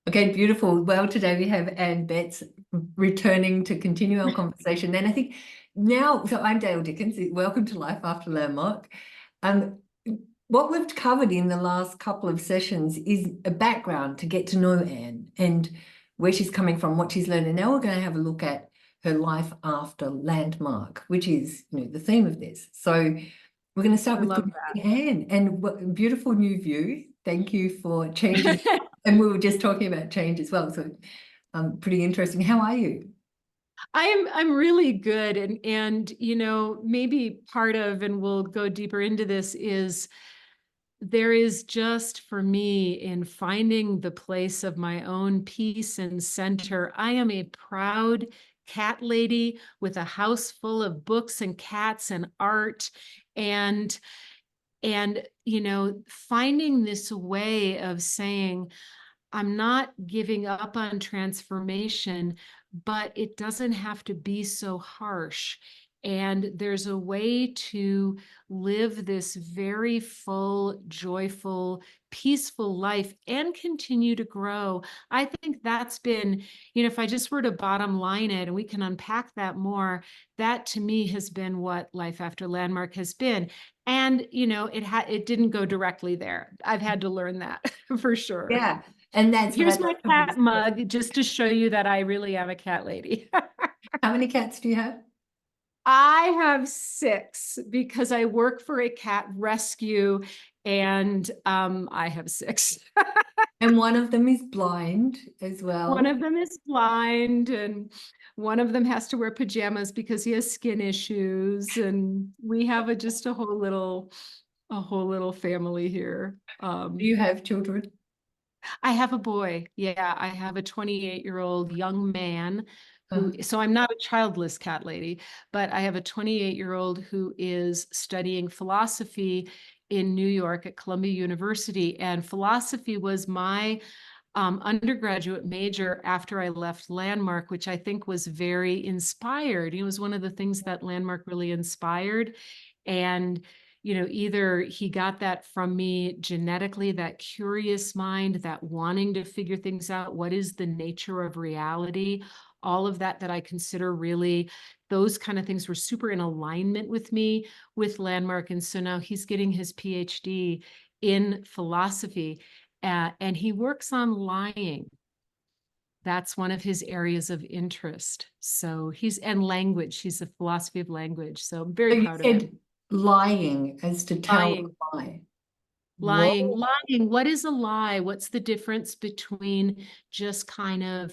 Okay, beautiful. Well, today we have Betz returning to continue our conversation. And I think now, so I'm Dale Dickens. Welcome to Life After Landmark. Um, what we've covered in the last couple of sessions is a background to get to know Anne and where she's coming from, what she's learned. And now we're going to have a look at her life after Landmark, which is, the theme of this. So we're going to start with Good Morning Anne, and what beautiful new view. Thank you for changing. And we were just talking about change as well. So pretty interesting. How are you? I'm really good. And maybe part of, and we'll go deeper into this, is there is just for me in finding the place of my own peace and center. I am a proud cat lady with a house full of books and cats and art and finding this way of saying, I'm not giving up on transformation, but it doesn't have to be so harsh. And there's a way to live this very full, joyful, peaceful life and continue to grow. I think that's been, if I just were to bottom line it, and we can unpack that more, that to me has been what Life After Landmark has been. And, it didn't go directly there. I've had to learn that for sure. Yeah. And that's what Here's I'd my love to cat discuss. mug, just to show you that I really am a cat lady. How many cats do you have? I have 6 because I work for a cat rescue, and I have 6. And one of them is blind as One well. of them is blind, and one of them has to wear pajamas because he has skin issues, and we have just a whole little family here. Do you have children? I have a boy. Yeah, I have a 28-year-old young man Uh, so I'm not a childless cat lady, but I have a 28-year-old who is studying philosophy in New York at Columbia University. And philosophy was my undergraduate major after I left Landmark, which I think was very inspired. It was one of the things that Landmark really inspired. And either he got that from me genetically, that curious mind, that wanting to figure things out. What is the nature of reality? All of that I consider really, those kind of things were super in alignment with me with Landmark. And so now he's getting his PhD in philosophy, and he works on lying. That's one of his areas of interest. So and language. He's a philosophy of language. So I'm very so you proud of him. said lying as to tell Lying, a lie. lying, Whoa. lying. What is a lie? What's the difference between just kind of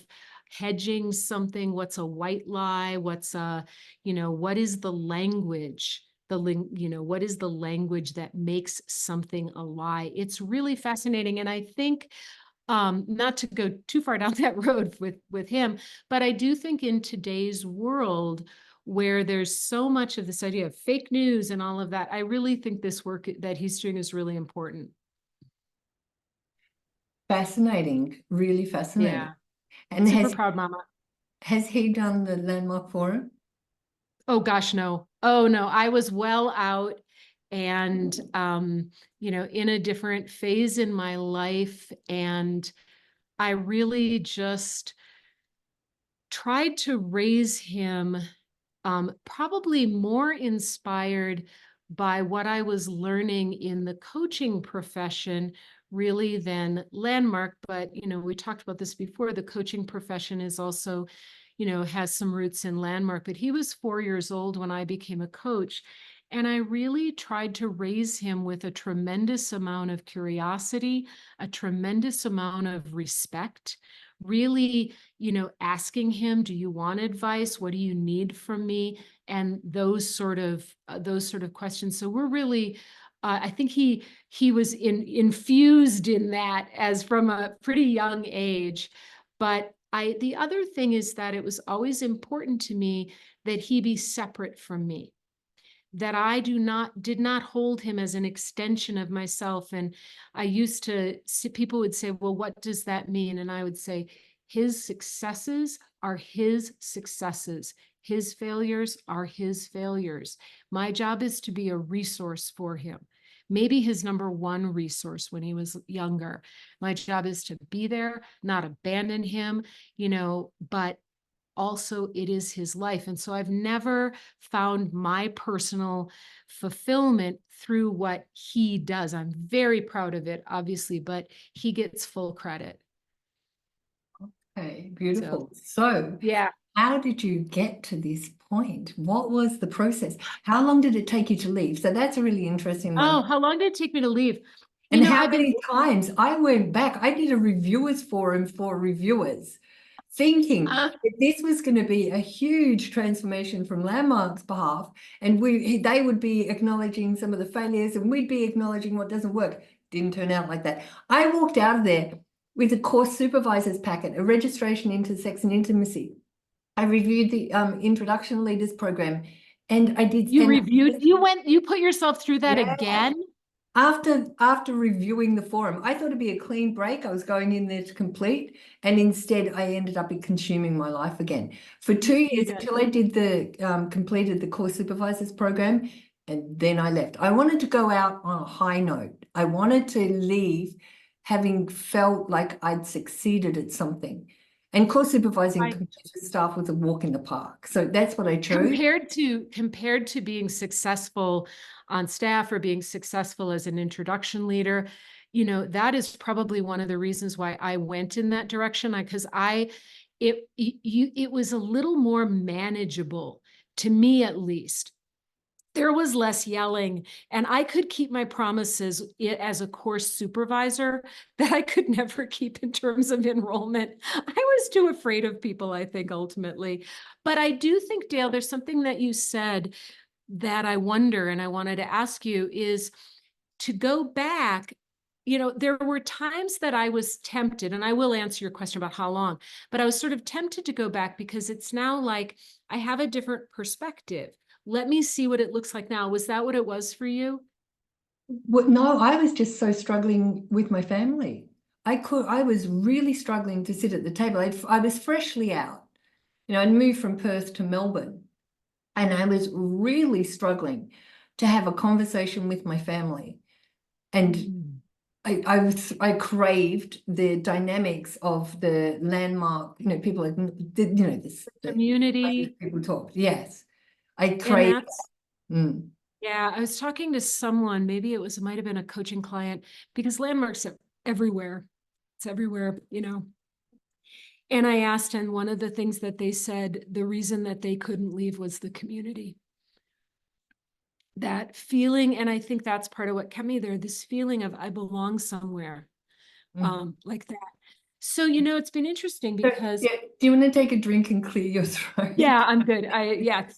hedging something? What's a white lie? What's what is the language? What is the language that makes something a lie? It's really fascinating. And I think not to go too far down that road with him, but I do think in today's world where there's so much of this idea of fake news and all of that, I really think this work that he's doing is really important. Fascinating. Really fascinating. Yeah. And Super proud mama. has he done the Landmark Forum? Oh gosh, no. Oh no, I was well out and in a different phase in my life, and I really just tried to raise him probably more inspired by what I was learning in the coaching profession really than Landmark. But, we talked about this before. The coaching profession is also, has some roots in Landmark. But he was 4 years old when I became a coach. And I really tried to raise him with a tremendous amount of curiosity, a tremendous amount of respect, really, asking him, do you want advice? What do you need from me? And those sort of questions. So we're really, I think he was infused in that as from a pretty young age. But the other thing is that it was always important to me that he be separate from me, that I did not hold him as an extension of myself. And I used to see, people would say, well, what does that mean? And I would say, his successes are his successes. His failures are his failures. My job is to be a resource for him. maybe his number one resource when he was younger. My job is to be there, not abandon him, but also it is his life. And so I've never found my personal fulfillment through what he does. I'm very proud of it, obviously, but he gets full credit. Okay, beautiful. So yeah. how did you get to this point? What was the process? How long did it take you to leave? So that's a really interesting one. Oh, how long did it take me to leave? And how many times I went back, I did a reviewers forum for reviewers, thinking that this was going to be a huge transformation from Landmark's behalf, and they would be acknowledging some of the failures, and we'd be acknowledging what doesn't work. Didn't turn out like that. I walked out of there with a course supervisor's packet, a registration into sex and intimacy. I reviewed the introduction leaders program, and I did. You put yourself through that again? After reviewing the forum, I thought it'd be a clean break. I was going in there to complete, and instead I ended up consuming my life again for 2 years until I did completed the course supervisors program, and then I left. I wanted to go out on a high note. I wanted to leave having felt like I'd succeeded at something. And course supervising staff was a walk in the park. So that's what I chose. Compared to being successful on staff or being successful as an introduction leader, that is probably one of the reasons why I went in that direction. Because it was a little more manageable to me, at least. There was less yelling, and I could keep my promises as a course supervisor that I could never keep in terms of enrollment. I was too afraid of people, I think, ultimately. But I do think, Dale, there's something that you said that I wonder, and I wanted to ask you, is to go back. There were times that I was tempted, and I will answer your question about how long, but I was sort of tempted to go back because it's now like I have a different perspective. Let me see what it looks like now. Was that what it was for you? Well, no, I was just so struggling with my family. I was really struggling to sit at the table. I was freshly out. I'd moved from Perth to Melbourne, and I was really struggling to have a conversation with my family. And I craved the dynamics of the Landmark, people, this community. People talk. Yes. I craved. Yeah, I was talking to someone, maybe it might have been a coaching client, because Landmark's everywhere. It's everywhere, And I asked, and one of the things that they said, the reason that they couldn't leave was the community. That feeling, and I think that's part of what kept me there, this feeling of I belong somewhere, like that. So, it's been interesting because... Do you want to take a drink and clear your throat? Yeah, I'm good.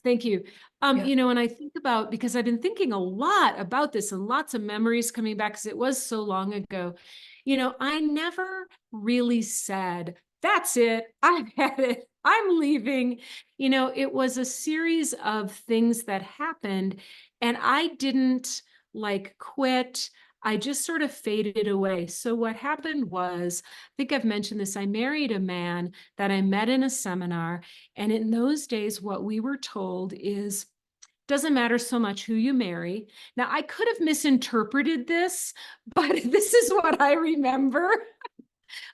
Thank you. And I think about, because I've been thinking a lot about this and lots of memories coming back because it was so long ago. I never really said, that's it, I've had it, I'm leaving. It was a series of things that happened, and I didn't quit. I just sort of faded away. So what happened was, I think I've mentioned this, I married a man that I met in a seminar. And in those days, what we were told is, doesn't matter so much who you marry. Now, I could have misinterpreted this, but this is what I remember.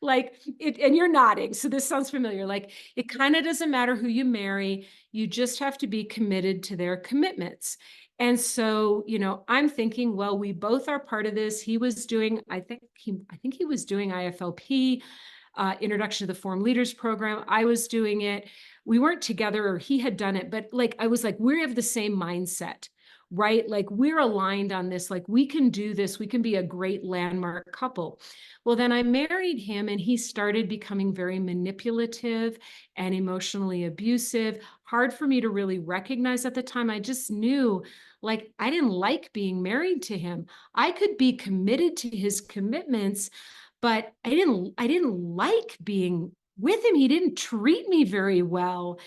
And you're nodding, so this sounds familiar. It kind of doesn't matter who you marry. You just have to be committed to their commitments. And so, I'm thinking, well, we both are part of this. He was doing, I think he was doing IFLP, Introduction to the Forum Leaders Program. I was doing it. We weren't together, or he had done it, but I was like, we have the same mindset, right? We're aligned on this. We can do this. We can be a great Landmark couple. Well, then I married him, and he started becoming very manipulative and emotionally abusive. Hard for me to really recognize at the time. I just knew, I didn't like being married to him. I could be committed to his commitments, but I didn't like being with him. He didn't treat me very well.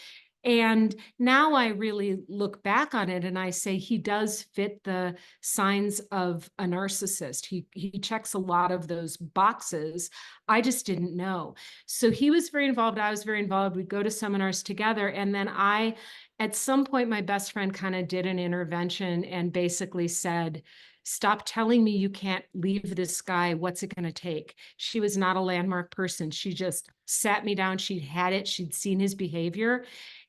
And now I really look back on it and I say he does fit the signs of a narcissist. He checks a lot of those boxes. I just didn't know. So he was very involved. I was very involved. We'd go to seminars together. And then at some point, my best friend kind of did an intervention and basically said, stop telling me you can't leave this guy. What's it going to take? She was not a landmark person. She just sat me down. She'd had it. She'd seen his behavior.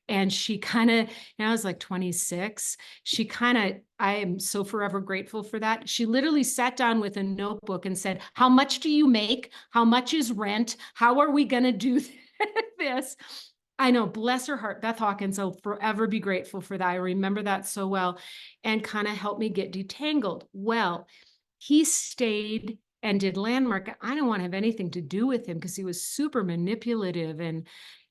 And she kind of, I was like 26. She kind of, I am so forever grateful for that. She literally sat down with a notebook and said, how much do you make? How much is rent? How are we going to do this? I know, bless her heart, Beth Hawkins, I'll forever be grateful for that. I remember that so well, and kind of helped me get detangled. Well, he stayed and did landmark. I didn't want to have anything to do with him because he was super manipulative. And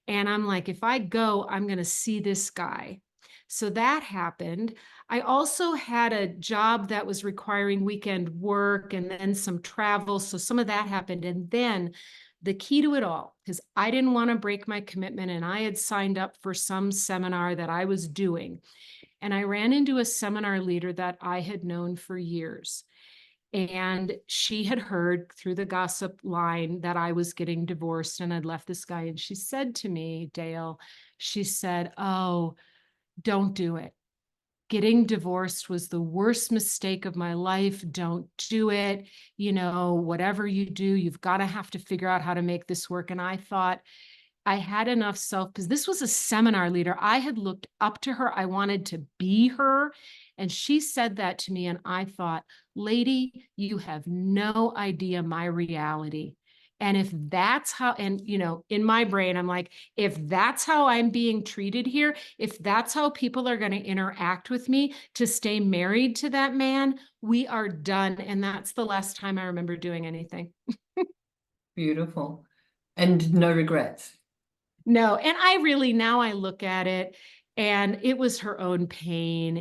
I'm like, if I go, I'm going to see this guy. So that happened. I also had a job that was requiring weekend work and then some travel. So some of that happened. And then the key to it all, because I didn't want to break my commitment and I had signed up for some seminar that I was doing. And I ran into a seminar leader that I had known for years. And she had heard through the gossip line that I was getting divorced and I'd left this guy. And she said to me, Dale, she said, oh, don't do it. Getting divorced was the worst mistake of my life. Don't do it. Whatever you do, you've got to have to figure out how to make this work. And I thought, I had enough because this was a seminar leader. I had looked up to her. I wanted to be her. And she said that to me. And I thought, lady, you have no idea my reality. And if that's how, and in my brain, I'm like, if that's how I'm being treated here, if that's how people are going to interact with me to stay married to that man, we are done. And that's the last time I remember doing anything. Beautiful. And no regrets. No, and now I look at it and it was her own pain.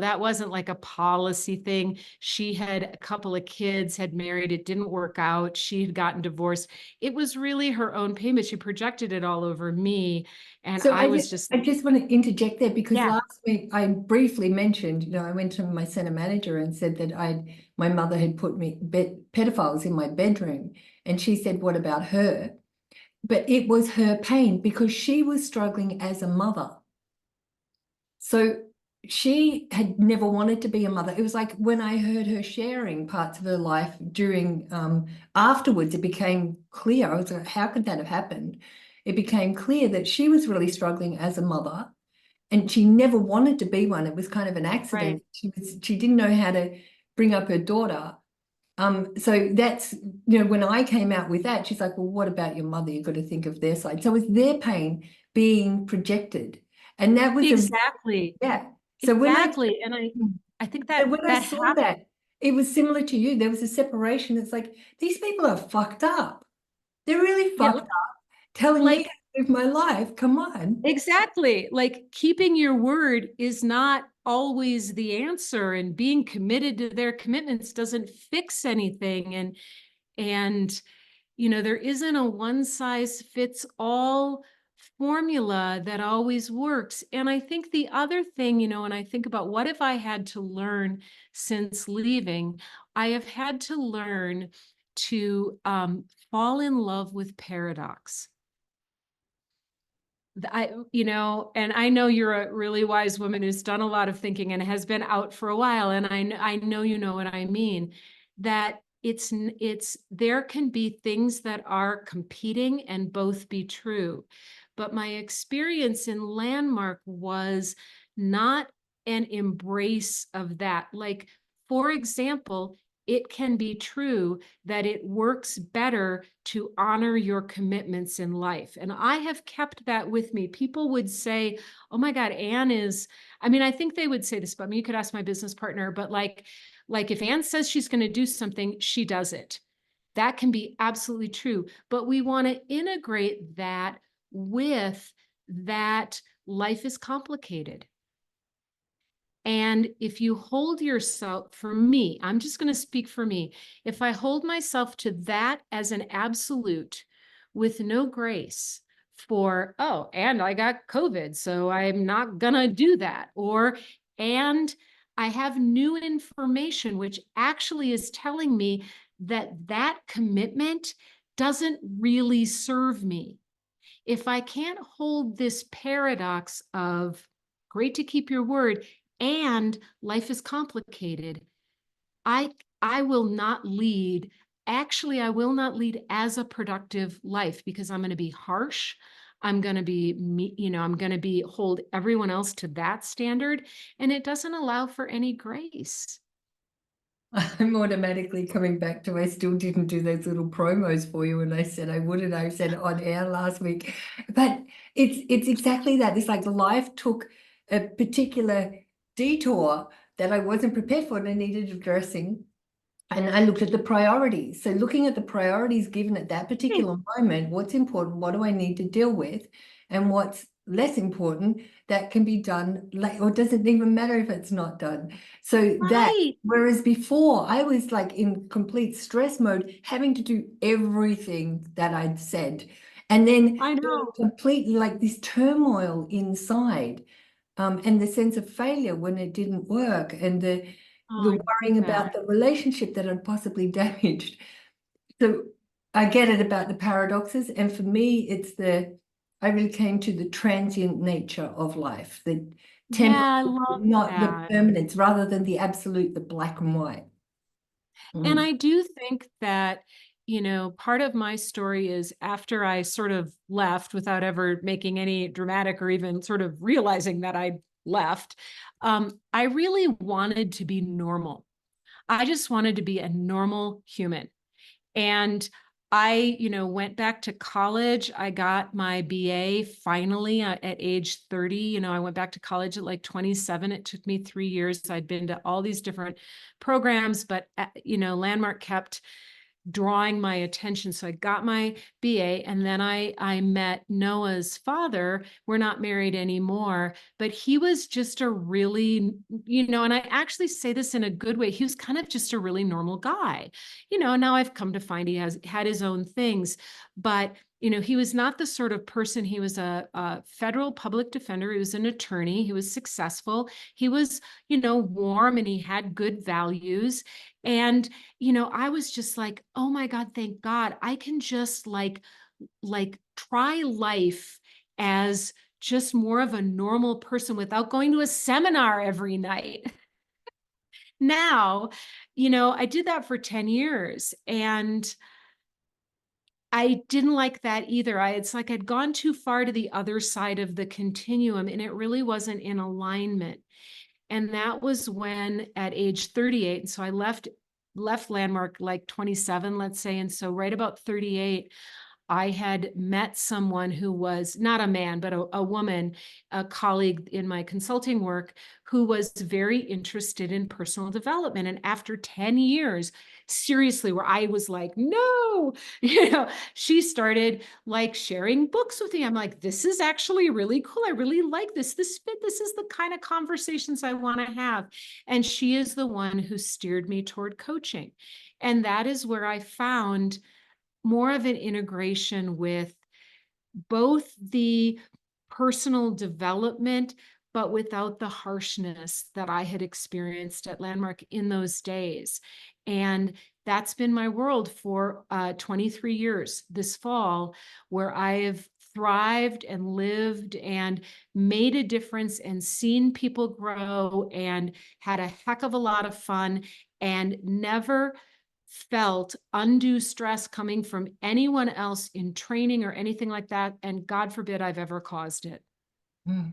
That wasn't like a policy thing. She had a couple of kids, had married, it didn't work out. She had gotten divorced. It was really her own pain, but she projected it all over me. And So I just want to interject there because yeah, last week I briefly mentioned, I went to my center manager and said that my mother had put pedophiles in my bedroom, and she said, "What about her?" But it was her pain because she was struggling as a mother. So she had never wanted to be a mother. It was like when I heard her sharing parts of her life during afterwards, it became clear. I was like, how could that have happened? It became clear that she was really struggling as a mother and she never wanted to be one. It was kind of an accident. right. She didn't know how to bring up her daughter. So that's, when I came out with that, she's like, well, what about your mother? You've got to think of their side. So it's their pain being projected. And that was Exactly. yeah. So Exactly. And I think that when I that saw happened. that, it was similar to you. There was a separation. It's like, these people are fucked up. They're really Yeah, fucked up telling me how like to live my life. Come on. exactly. Like keeping your word is not always the answer, and being committed to their commitments doesn't fix anything. And there isn't a one size fits all formula that always works. And I think the other thing, when I think about what have I had to learn since leaving, I have had to learn to fall in love with paradox. And I know you're a really wise woman who's done a lot of thinking and has been out for a while. And I know you know what I mean, that there can be things that are competing and both be true. But my experience in Landmark was not an embrace of that. Like, for example, it can be true that it works better to honor your commitments in life. And I have kept that with me. People would say, oh my God, Anne is, I think they would say this about me. You could ask my business partner, but like if Anne says she's going to do something, she does it. That can be absolutely true. But we want to integrate that with that life is complicated. And if you hold yourself, for me, I'm just going to speak for me. If I hold myself to that as an absolute with no grace for, oh, and I got COVID, so I'm not going to do that. And I have new information, which actually is telling me that commitment doesn't really serve me. If I can't hold this paradox of great to keep your word, and life is complicated, I will not lead. Actually, I will not lead as a productive life because I'm going to be harsh. I'm going to be, I'm going to be hold everyone else to that standard. And it doesn't allow for any grace. I'm automatically coming back to I still didn't do those little promos for you, and I said I would, and I said it on air last week. But it's exactly that. It's like life took a particular detour that I wasn't prepared for and I needed addressing. And I looked at the priorities. So looking at the priorities given at that particular moment, what's important, what do I need to deal with, and what's less important that can be done like, or doesn't even matter if it's not done. So that, Right. whereas before I was like in complete stress mode, having to do everything that I'd said, and then I know. completely like this turmoil inside, and the sense of failure when it didn't work, and the Oh, worrying yeah. about the relationship that I'd possibly damaged. So I get it about the paradoxes. And for me, I really came to the transient nature of life, the temporary, Yeah, I love not the that. permanence, rather than the absolute, the black and white. And Mm. I do think that, part of my story is after I sort of left without ever making any dramatic or even sort of realizing that I left, I really wanted to be normal. I just wanted to be a normal human. And I, went back to college. I got my BA finally at age 30. I went back to college at like 27. It took me 3 years. I'd been to all these different programs, but, Landmark kept drawing my attention. So I got my BA, and then I met Noah's father. We're not married anymore, but he was just a really, and I actually say this in a good way. He was kind of just a really normal guy. Now I've come to find he has had his own things, but he was not the sort of person. He was a federal public defender. He was an attorney. He was successful. He was, warm, and he had good values. And I was just like, oh my God, thank God. I can just like try life as just more of a normal person without going to a seminar every night. Now, I did that for 10 years and I didn't like that either. It's like I'd gone too far to the other side of the continuum and it really wasn't in alignment. And that was when at age 38, and so I left Landmark like 27, let's say. And so right about 38, I had met someone who was not a man, but a woman, a colleague in my consulting work, who was very interested in personal development. And after 10 years, seriously, where I was like, no, she started like sharing books with me. I'm like, this is actually really cool. I really like this. This is the kind of conversations I want to have. And she is the one who steered me toward coaching. And that is where I found more of an integration with both the personal development, but without the harshness that I had experienced at Landmark in those days. And that's been my world for 23 years this fall, where I have thrived and lived and made a difference and seen people grow and had a heck of a lot of fun and never felt undue stress coming from anyone else in training or anything like that. And God forbid I've ever caused it. Mm.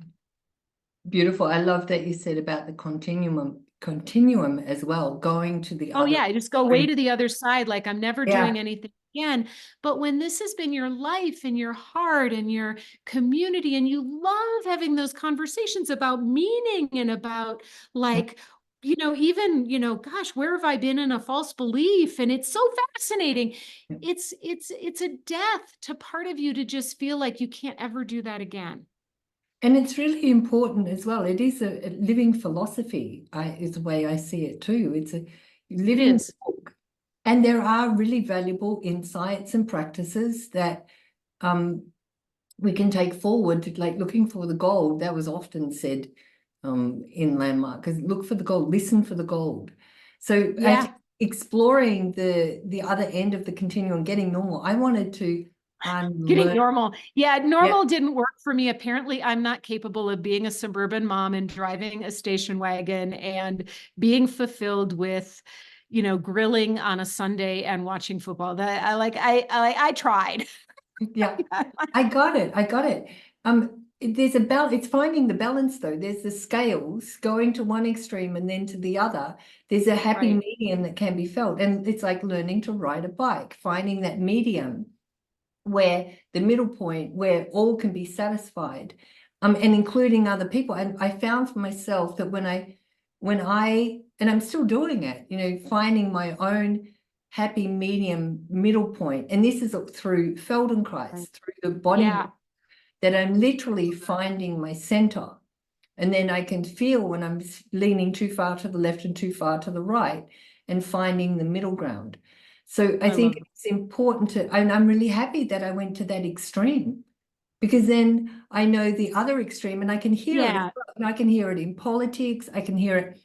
Beautiful. I love that you said about the continuum as well, going to the Oh other yeah, I just go way side. to the other side, like I'm never Yeah. doing anything again. But when this has been your life and your heart and your community, and you love having those conversations about meaning and about like, even, gosh, where have I been in a false belief? And it's so fascinating. It's a death to part of you to just feel like you can't ever do that again. And it's really important as well. It is a living philosophy, is the way I see it too. It's a It living is. book. And there are really valuable insights and practices that we can take forward, like looking for the gold. That was often said in Landmark, because look for the gold, listen for the gold. So I Yeah. think exploring the other end of the continuum, getting normal. I wanted to Getting unlearn. normal. Yeah, Yeah. normal didn't work for me. Apparently, I'm not capable of being a suburban mom and driving a station wagon and being fulfilled with, grilling on a Sunday and watching football. That I tried. Yeah, I got it. I got it. There's a balance. It's finding the balance though. There's the scales going to one extreme and then to the other. There's a happy Right. medium that can be felt. And it's like learning to ride a bike, finding that medium where the middle point where all can be satisfied, and including other people. And I found for myself that and I'm still doing it, finding my own happy medium middle point. And this is through Feldenkrais, through the body Yeah. work, that I'm literally finding my center. And then I can feel when I'm leaning too far to the left and too far to the right, and finding the middle ground. So I think love it's important and I'm really happy that I went to that extreme, because then I know the other extreme and I can hear it. Yeah. I can hear it in politics. I can hear it.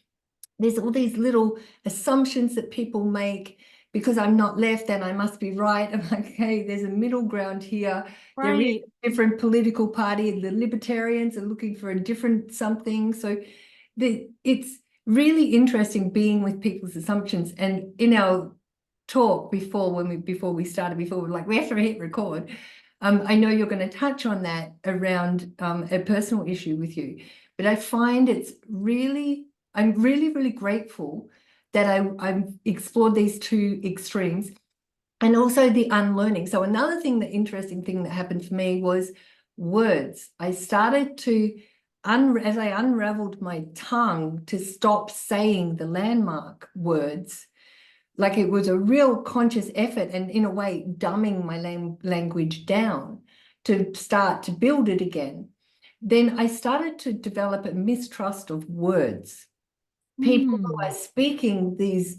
There's all these little assumptions that people make. Because I'm not left, then I must be right. I'm like, hey, there's a middle ground here. There is Right. a different political party. The libertarians are looking for a different something. So it's really interesting being with people's assumptions. And in our talk before we started, we're like, we have to hit record. I know you're going to touch on that around a personal issue with you, but I find I'm really, really grateful that I've explored these two extremes, and also the unlearning. So another interesting thing that happened for me was words. I started to, as I unraveled my tongue to stop saying the landmark words, like it was a real conscious effort, and in a way dumbing my language down to start to build it again. Then I started to develop a mistrust of words. People who are speaking these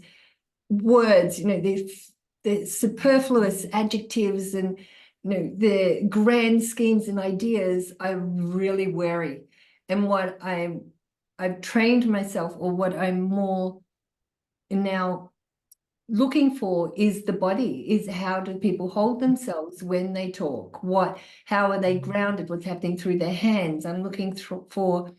words, the superfluous adjectives and the grand schemes and ideas, I'm really wary. And what I've trained myself, or what I'm more now looking for, is the body, is how do people hold themselves when they talk? How are they grounded? What's happening through their hands? I'm looking for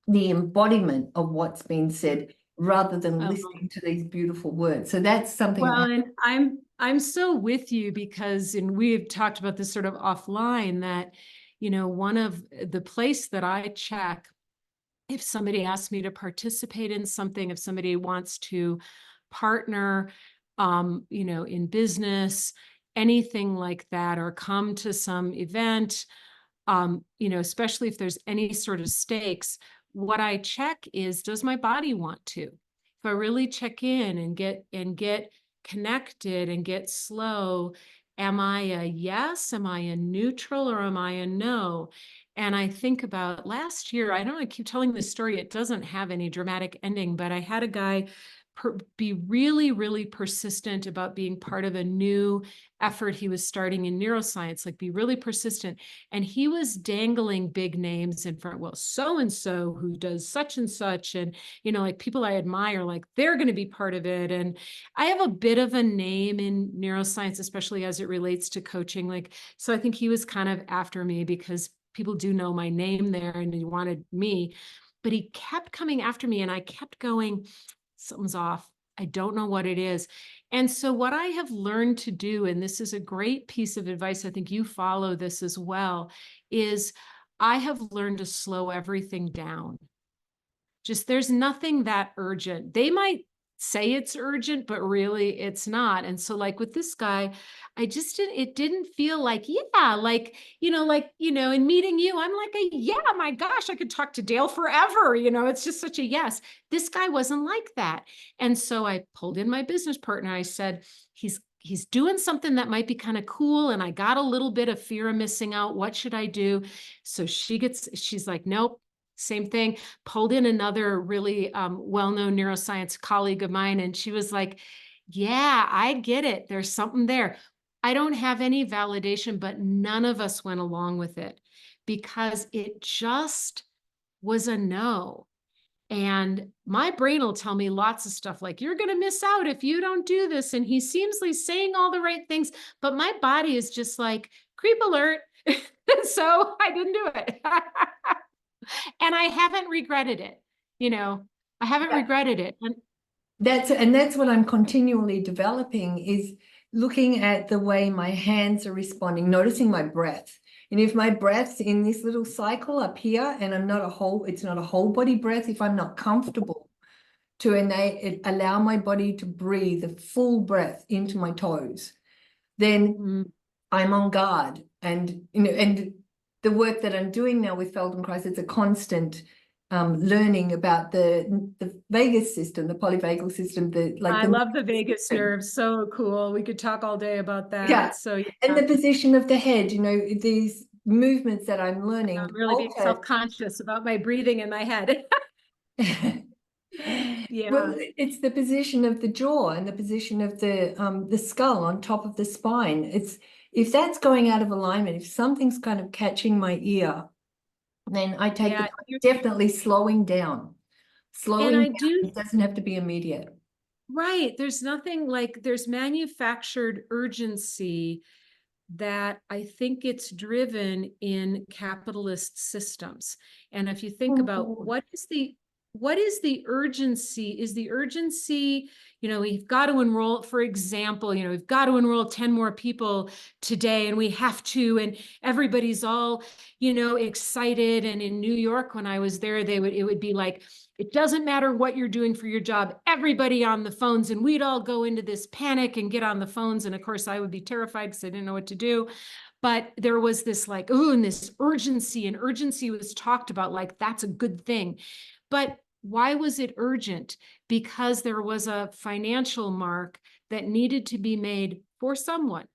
the embodiment of what's been said, rather than listening to these beautiful words. So that's something. Well, and I'm so with you, because, and we've talked about this sort of offline, that, one of the place that I check, if somebody asks me to participate in something, if somebody wants to partner, in business, anything like that, or come to some event, especially if there's any sort of stakes, what I check is, does my body want to? If I really check in and get connected and get slow, am I a yes? Am I a neutral? Or am I a no? And I think about last year, I know I keep telling this story, it doesn't have any dramatic ending, but I had a guy be really, really persistent about being part of a new effort he was starting in neuroscience, like be really persistent. And he was dangling big names in front, well, so-and-so who does such and such. And, like people I admire, like they're going to be part of it. And I have a bit of a name in neuroscience, especially as it relates to coaching. So I think he was kind of after me, because people do know my name there and he wanted me, but he kept coming after me and I kept going, something's off. I don't know what it is. And so what I have learned to do, and this is a great piece of advice, I think you follow this as well, is I have learned to slow everything down. Just there's nothing that urgent. They might say it's urgent, but really it's not. And so like with this guy, it didn't feel like, yeah, in meeting you, I'm like, yeah, my gosh, I could talk to Dale forever. It's just such a yes. This guy wasn't like that. And so I pulled in my business partner. I said, he's doing something that might be kind of cool. And I got a little bit of fear of missing out. What should I do? So she's like, nope. Same thing. Pulled in another really well-known neuroscience colleague of mine, and she was like, yeah, I get it. There's something there. I don't have any validation, but none of us went along with it because it just was a no. And my brain will tell me lots of stuff like, you're going to miss out if you don't do this. And he seems like saying all the right things, but my body is just like, creep alert. So I didn't do it. And I haven't regretted it. I haven't regretted it. That's what I'm continually developing, is looking at the way my hands are responding, noticing my breath. And if my breath's in this little cycle up here and it's not a whole body breath, if I'm not comfortable to allow my body to breathe a full breath into my toes, then I'm on guard. And and the work that I'm doing now with Feldenkrais, it's a constant learning about the vagus system, the polyvagal system, I love the vagus nerve. So cool. We could talk all day about that. Yeah. So yeah. And the position of the head, these movements that I'm learning. I'm really being self-conscious about my breathing in my head. Yeah. Well, it's the position of the jaw and the position of the skull on top of the spine. If that's going out of alignment, if something's kind of catching my ear, then I take definitely slowing down. Slowing down, it doesn't have to be immediate. Right. There's nothing like, there's manufactured urgency that I think it's driven in capitalist systems. And if you think about what is the urgency? Is the urgency, we've got to enroll, for example, we've got to enroll 10 more people today, and we have to, and everybody's all, excited. And in New York, when I was there, it would be like, it doesn't matter what you're doing for your job, everybody on the phones. And we'd all go into this panic and get on the phones. And of course, I would be terrified because I didn't know what to do. But there was this like, oh, and this urgency, and urgency was talked about like, that's a good thing. But why was it urgent? Because there was a financial mark that needed to be made for someone.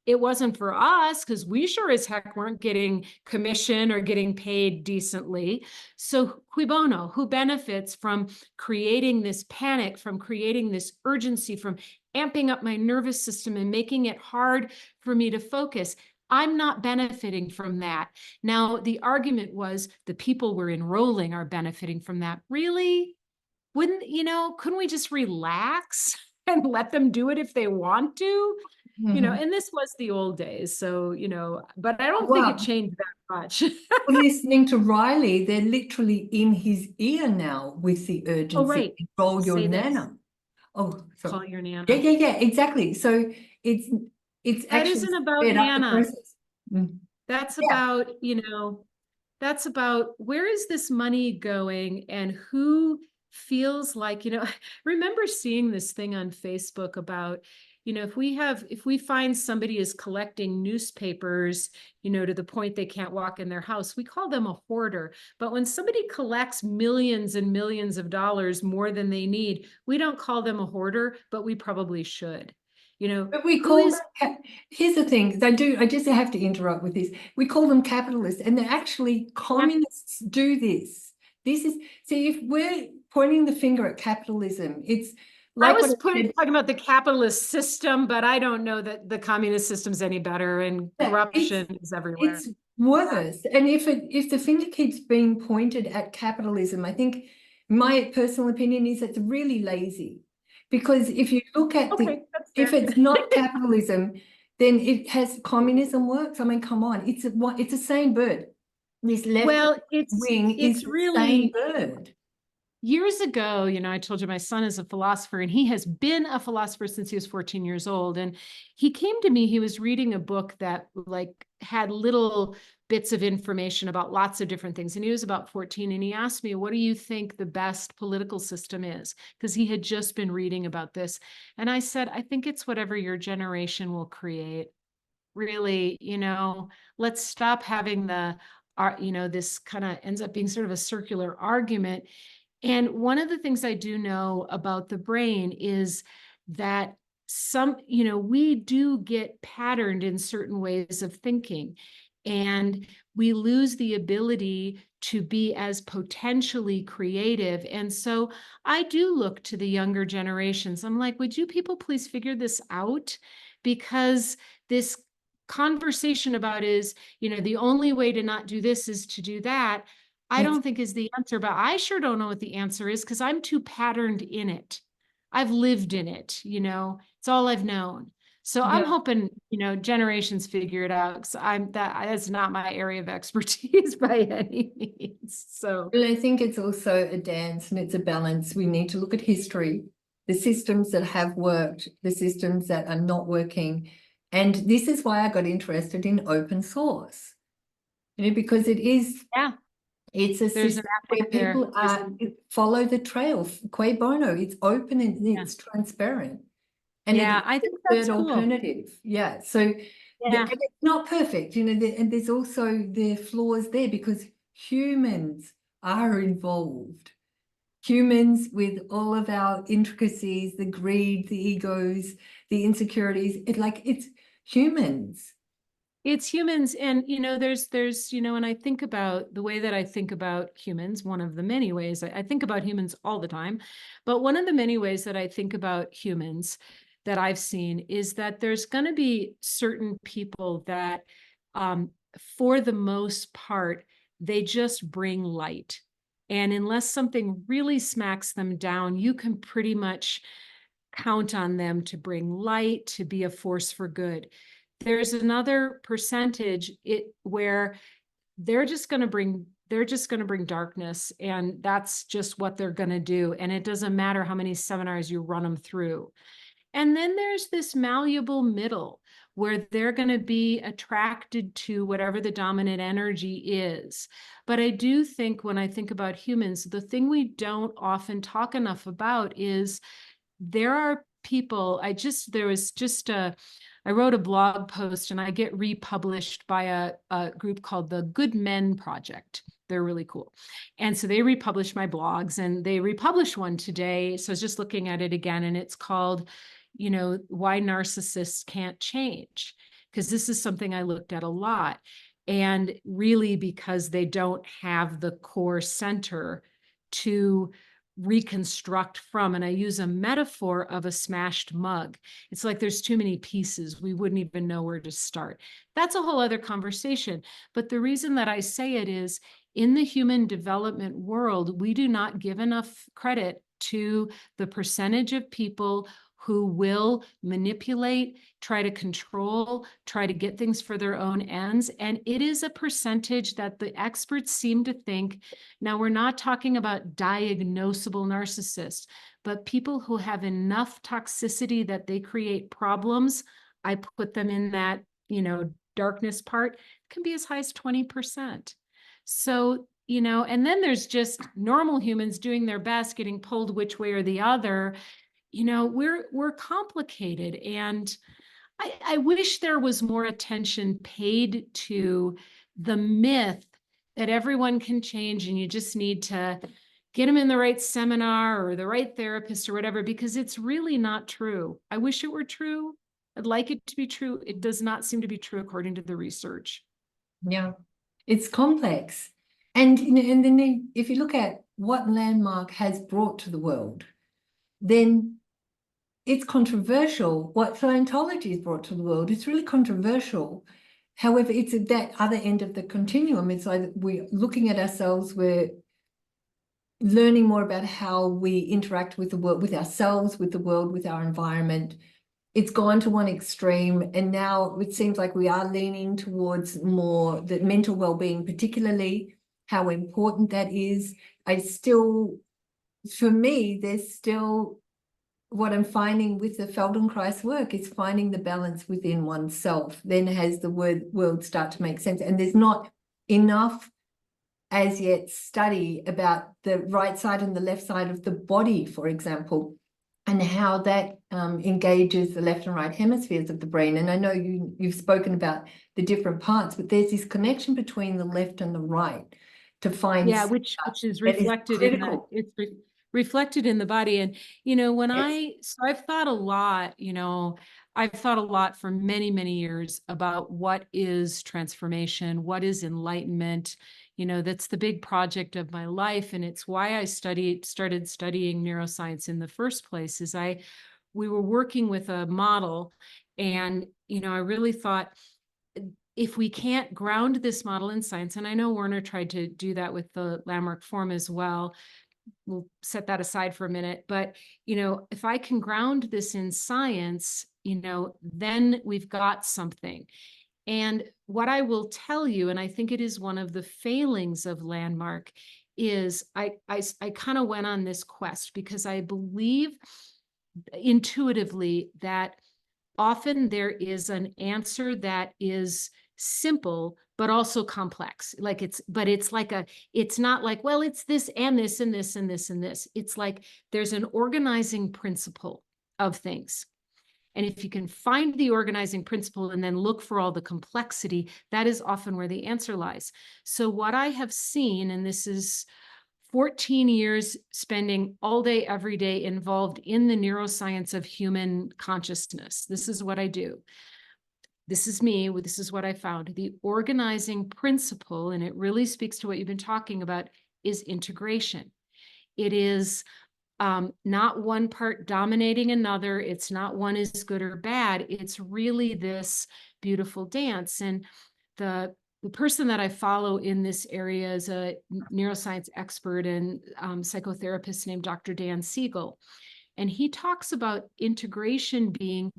It wasn't for us, because we sure as heck weren't getting commission or getting paid decently. So cui bono, who benefits from creating this panic, from creating this urgency, from amping up my nervous system and making it hard for me to focus? I'm not benefiting from that. Now, the argument was the people we're enrolling are benefiting from that. Really? Couldn't we just relax and let them do it if they want to? And this was the old days. So, but I don't think it changed that much. Listening to Riley, they're literally in his ear now with the urgency. Oh, right. Control your Say nana. this. Oh, sorry. Call your nana. Yeah, exactly. So it's that actually isn't about nana. That's Yeah. about, that's about where is this money going, and who feels like, I remember seeing this thing on Facebook about, if we find somebody is collecting newspapers, to the point they can't walk in their house, we call them a hoarder. But when somebody collects millions and millions of dollars more than they need, we don't call them a hoarder, but we probably should. But we call here's the thing, I just have to interrupt with this. We call them capitalists, and they're actually communists do this. See, if we're pointing the finger at capitalism, it's like I was talking about the capitalist system, but I don't know that the communist system's any better, and corruption is everywhere. It's worse. And if the finger keeps being pointed at capitalism, I think my personal opinion is it's really lazy. Because if you look at if it's not capitalism, then it has communism works. I mean, come on, it's the same bird. This left wing is the same bird. Years ago, I told you my son is a philosopher, and he has been a philosopher since he was 14 years old. And he came to me, he was reading a book that had little bits of information about lots of different things. And he was about 14, and he asked me, what do you think the best political system is? Because he had just been reading about this. And I said, I think it's whatever your generation will create. Really, let's stop having this kind of ends up being sort of a circular argument. And one of the things I do know about the brain is that we do get patterned in certain ways of thinking, and we lose the ability to be as potentially creative. And so I do look to the younger generations. I'm like, would you people please figure this out? Because this conversation about is, the only way to not do this is to do that, I don't think is the answer, but I sure don't know what the answer is, because I'm too patterned in it. I've lived in it, it's all I've known. So I'm Yeah. hoping, generations figure it out, because that's not my area of expertise by any means. So Well, I think it's also a dance and it's a balance. We need to look at history, the systems that have worked, the systems that are not working. And this is why I got interested in open source, because yeah, it's a there's an system where ethic there. people follow the trail, qua bono. It's open and it's transparent. And Yeah, it's I the think third that's cool. alternative. Yeah. So Yeah. and it's not perfect, and there's also the flaws there because humans are involved. Humans with all of our intricacies, the greed, the egos, the insecurities. It's humans. It's humans. And, and I think about the way that I think about humans, one of the many ways I think about humans all the time, but one of the many ways that I think about humans that I've seen is that there's going to be certain people that, for the most part, they just bring light. And unless something really smacks them down, you can pretty much count on them to bring light, to be a force for good. There's another percentage where they're just going to bring darkness, and that's just what they're going to do, and it doesn't matter how many seminars you run them through. And then there's this malleable middle where they're going to be attracted to whatever the dominant energy is. But I do think, when I think about humans, the thing we don't often talk enough about is there are people. I wrote a blog post, and I get republished by a group called the Good Men Project. They're really cool. And so they republish my blogs, and they republished one today. So I was just looking at it again, and it's called, Why Narcissists Can't Change. Because this is something I looked at a lot. And really, because they don't have the core center to reconstruct from. And I use a metaphor of a smashed mug. It's like there's too many pieces. We wouldn't even know where to start. That's a whole other conversation. But the reason that I say it is, in the human development world, we do not give enough credit to the percentage of people who will manipulate, try to control, try to get things for their own ends. And it is a percentage that the experts seem to think. Now, we're not talking about diagnosable narcissists, but people who have enough toxicity that they create problems. I put them in that, darkness part, can be as high as 20%. So, and then there's just normal humans doing their best, getting pulled which way or the other. We're complicated. And I wish there was more attention paid to the myth that everyone can change, and you just need to get them in the right seminar or the right therapist or whatever, because it's really not true. I wish it were true. I'd like it to be true. It does not seem to be true according to the research. Yeah, it's complex. And and then if you look at what Landmark has brought to the world, then it's controversial. What Scientology has brought to the world, it's really controversial. However, it's at that other end of the continuum. It's like we're looking at ourselves, we're learning more about how we interact with the world, with ourselves, with the world, with our environment. It's gone to one extreme, and now it seems like we are leaning towards more the mental well-being, particularly how important that is. For me, there's still what I'm finding with the Feldenkrais work is finding the balance within oneself. Then has the world start to make sense, and there's not enough as yet study about the right side and the left side of the body, for example, and how that engages the left and right hemispheres of the brain. And I know you've spoken about the different parts, but there's this connection between the left and the right to find which is that is reflected in critical. reflected in the body. And I've thought a lot, I've thought a lot for many, many years about what is transformation, what is enlightenment. That's the big project of my life. And it's why I started studying neuroscience in the first place. We were working with a model, and, I really thought, if we can't ground this model in science, and I know Werner tried to do that with the Landmark form as well, we'll set that aside for a minute. But, if I can ground this in science, then we've got something. And what I will tell you, and I think it is one of the failings of Landmark, is I kind of went on this quest because I believe intuitively that often there is an answer that is simple but also complex. It's not like, well, it's this and this and this and this and this. It's like there's an organizing principle of things. And if you can find the organizing principle and then look for all the complexity, that is often where the answer lies. So what I have seen, and this is 14 years spending all day, every day involved in the neuroscience of human consciousness. This is what I do. This is me. This is what I found. The organizing principle, and it really speaks to what you've been talking about, is integration. It is not one part dominating another. It's not one is good or bad. It's really this beautiful dance. And the person that I follow in this area is a neuroscience expert and psychotherapist named Dr. Dan Siegel. And he talks about integration being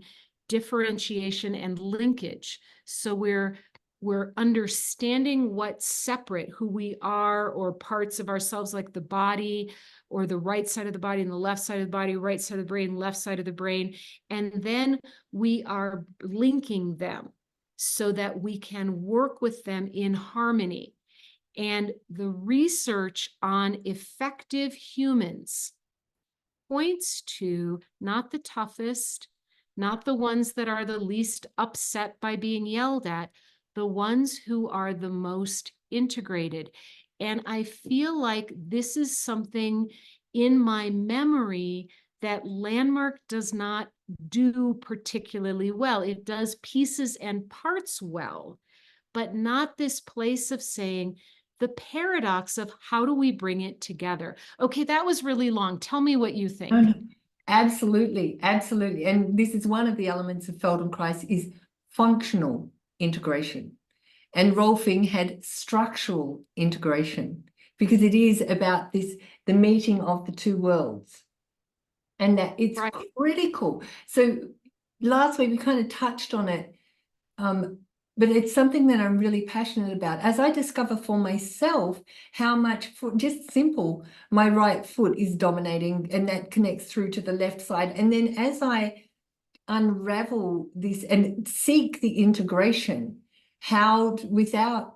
differentiation and linkage. So we're understanding what's separate, who we are, or parts of ourselves like the body, or the right side of the body and the left side of the body, right side of the brain, left side of the brain. And then we are linking them so that we can work with them in harmony. And the research on effective humans points to not the toughest, not the ones that are the least upset by being yelled at, the ones who are the most integrated. And I feel like this is something in my memory that Landmark does not do particularly well. It does pieces and parts well, but not this place of saying the paradox of how do we bring it together? Okay, that was really long. Tell me what you think. No. Absolutely, absolutely. And this is one of the elements of Feldenkrais is functional integration. And Rolfing had structural integration because it is about the meeting of the two worlds. And that it's Right. critical. So last week we kind of touched on it, but it's something that I'm really passionate about. As I discover for myself how much, just simple, my right foot is dominating, and that connects through to the left side. And then as I unravel this and seek the integration, how without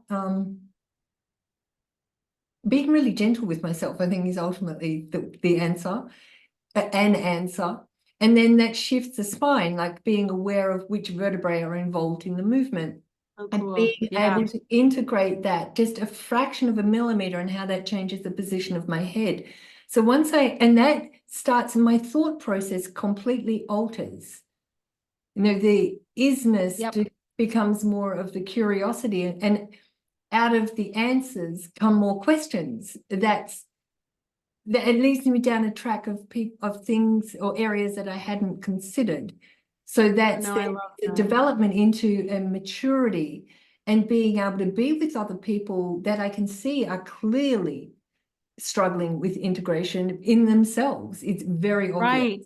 being really gentle with myself, I think is ultimately the answer. An answer. And then that shifts the spine, like being aware of which vertebrae are involved in the movement. Oh, And cool. being Yeah. able to integrate that just a fraction of a millimeter and how that changes the position of my head. So and that starts, my thought process completely alters. The isness becomes more of the curiosity, and out of the answers come more questions. That it leads me down a track of things or areas that I hadn't considered. So that's the development into a maturity and being able to be with other people that I can see are clearly struggling with integration in themselves. It's very obvious. Right.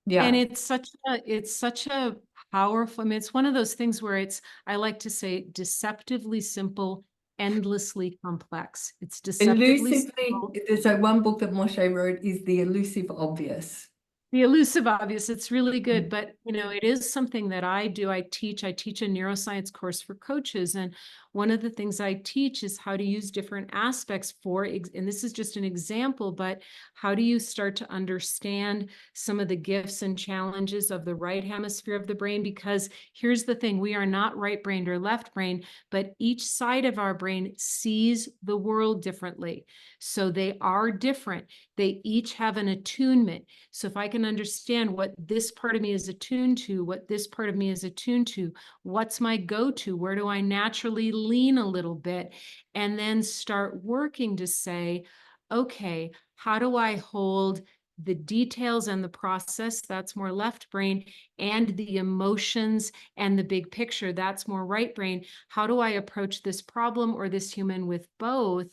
Yeah. And it's such a powerful, I mean, it's one of those things where I like to say, deceptively simple, endlessly complex. It's deceptively simple. So one book that Moshe wrote is The Elusive Obvious. The elusive obvious, it's really good, but it is something that I do. I teach a neuroscience course for coaches, and one of the things I teach is how to use different aspects and this is just an example, but how do you start to understand some of the gifts and challenges of the right hemisphere of the brain? Because here's the thing, we are not right-brained or left-brained, but each side of our brain sees the world differently. So they are different. They each have an attunement. So if I can understand what this part of me is attuned to, what this part of me is attuned to, what's my go-to, where do I naturally lean a little bit, and then start working to say, okay, how do I hold the details and the process, that's more left brain, and the emotions and the big picture, that's more right brain. How do I approach this problem or this human with both?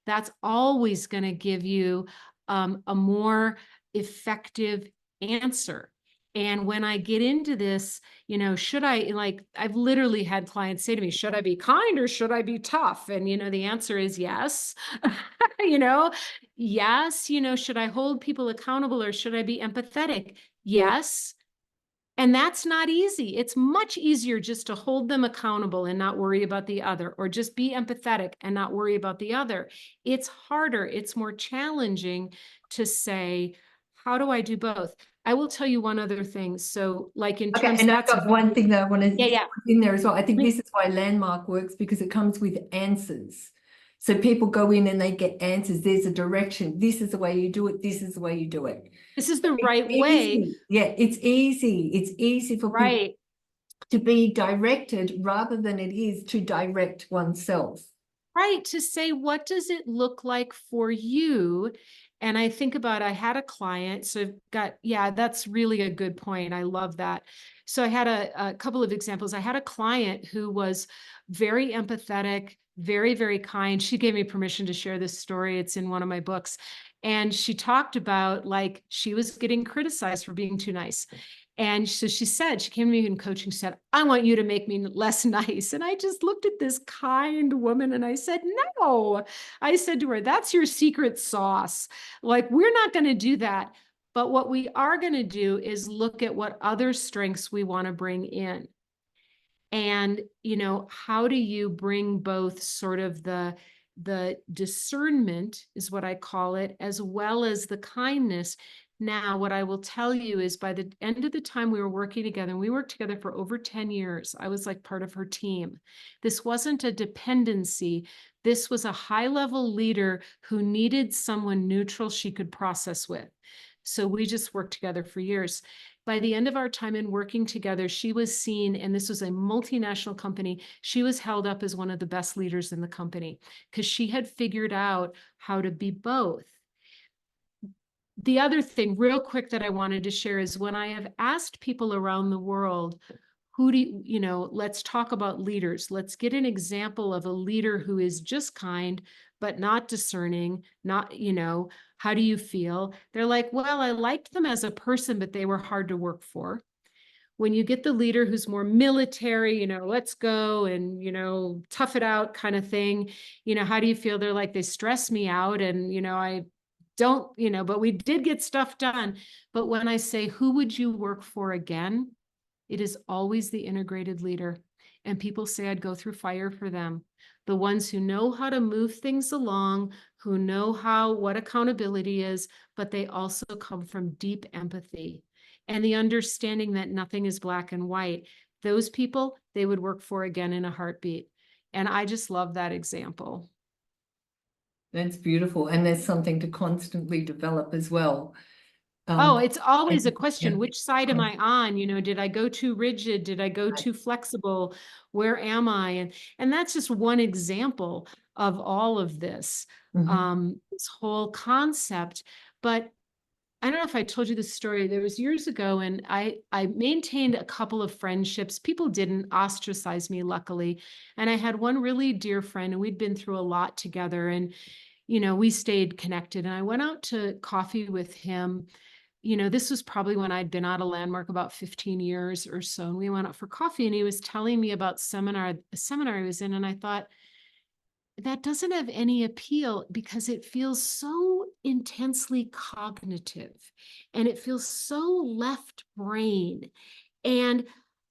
That's always going to give you a more effective answer. And when I get into this, you know, should I, like, I've literally had clients say to me, should I be kind or should I be tough? And, you know, the answer is yes. You know, yes, you know, should I hold people accountable or should I be empathetic? Yes. And that's not easy. It's much easier just to hold them accountable and not worry about the other, or just be empathetic and not worry about the other. It's harder, it's more challenging to say, how do I do both? I will tell you one other thing. So, like, in Okay, terms, and I've that's got one thing that I want to yeah. put in there as well. I think this is why Landmark works, because it comes with answers. So people go in and they get answers. There's a direction. This is the way you do it. This is the way you do it. This is the It's right way, easy. Yeah, it's easy. It's easy for people right? to be directed rather than it is to direct oneself. Right, to say, what does it look like for you? And I think about, I had a client, so I've got, yeah, that's really a good point. I love that. So I had a couple of examples. I had a client who was very empathetic, very, very kind. She gave me permission to share this story. It's in one of my books. And she talked about, like, she was getting criticized for being too nice. And so she said, she came to me in coaching, said, I want you to make me less nice. And I just looked at this kind woman and I said, no. I said to her, that's your secret sauce. Like, we're not going to do that. But what we are going to do is look at what other strengths we want to bring in. And, you know, how do you bring both sort of the discernment, is what I call it, as well as the kindness. Now, what I will tell you is, by the end of the time we were working together, and we worked together for over 10 years, I was like part of her team. This wasn't a dependency. This was a high-level leader who needed someone neutral she could process with. So we just worked together for years. By the end of our time in working together, she was seen, and this was a multinational company, she was held up as one of the best leaders in the company because she had figured out how to be both. The other thing, real quick, that I wanted to share is, when I have asked people around the world, who do you know, let's talk about leaders. Let's get an example of a leader who is just kind, but not discerning, not, you know, how do you feel? They're like, well, I liked them as a person, but they were hard to work for. When you get the leader who's more military, you know, let's go and, you know, tough it out kind of thing, you know, how do you feel? They're like, they stress me out and, you know, I don't, you know, but we did get stuff done. But when I say, who would you work for again? It is always the integrated leader. And people say I'd go through fire for them. The ones who know how to move things along, who know what accountability is, but they also come from deep empathy and the understanding that nothing is black and white. Those people, they would work for again in a heartbeat. And I just love that example. That's beautiful. And there's something to constantly develop as well. Oh, it's always a question. Yeah. Which side am I on? You know, did I go too rigid? Did I go too flexible? Where am I? And that's just one example of all of this, this whole concept. But I don't know if I told you this story. There was years ago, and I maintained a couple of friendships. People didn't ostracize me, luckily. And I had one really dear friend, and we'd been through a lot together. And, you know, we stayed connected. And I went out to coffee with him. You know, this was probably when I'd been out of Landmark about 15 years or so. And we went out for coffee, and he was telling me about a seminar he was in. And I thought, that doesn't have any appeal because it feels so intensely cognitive and it feels so left brain. And,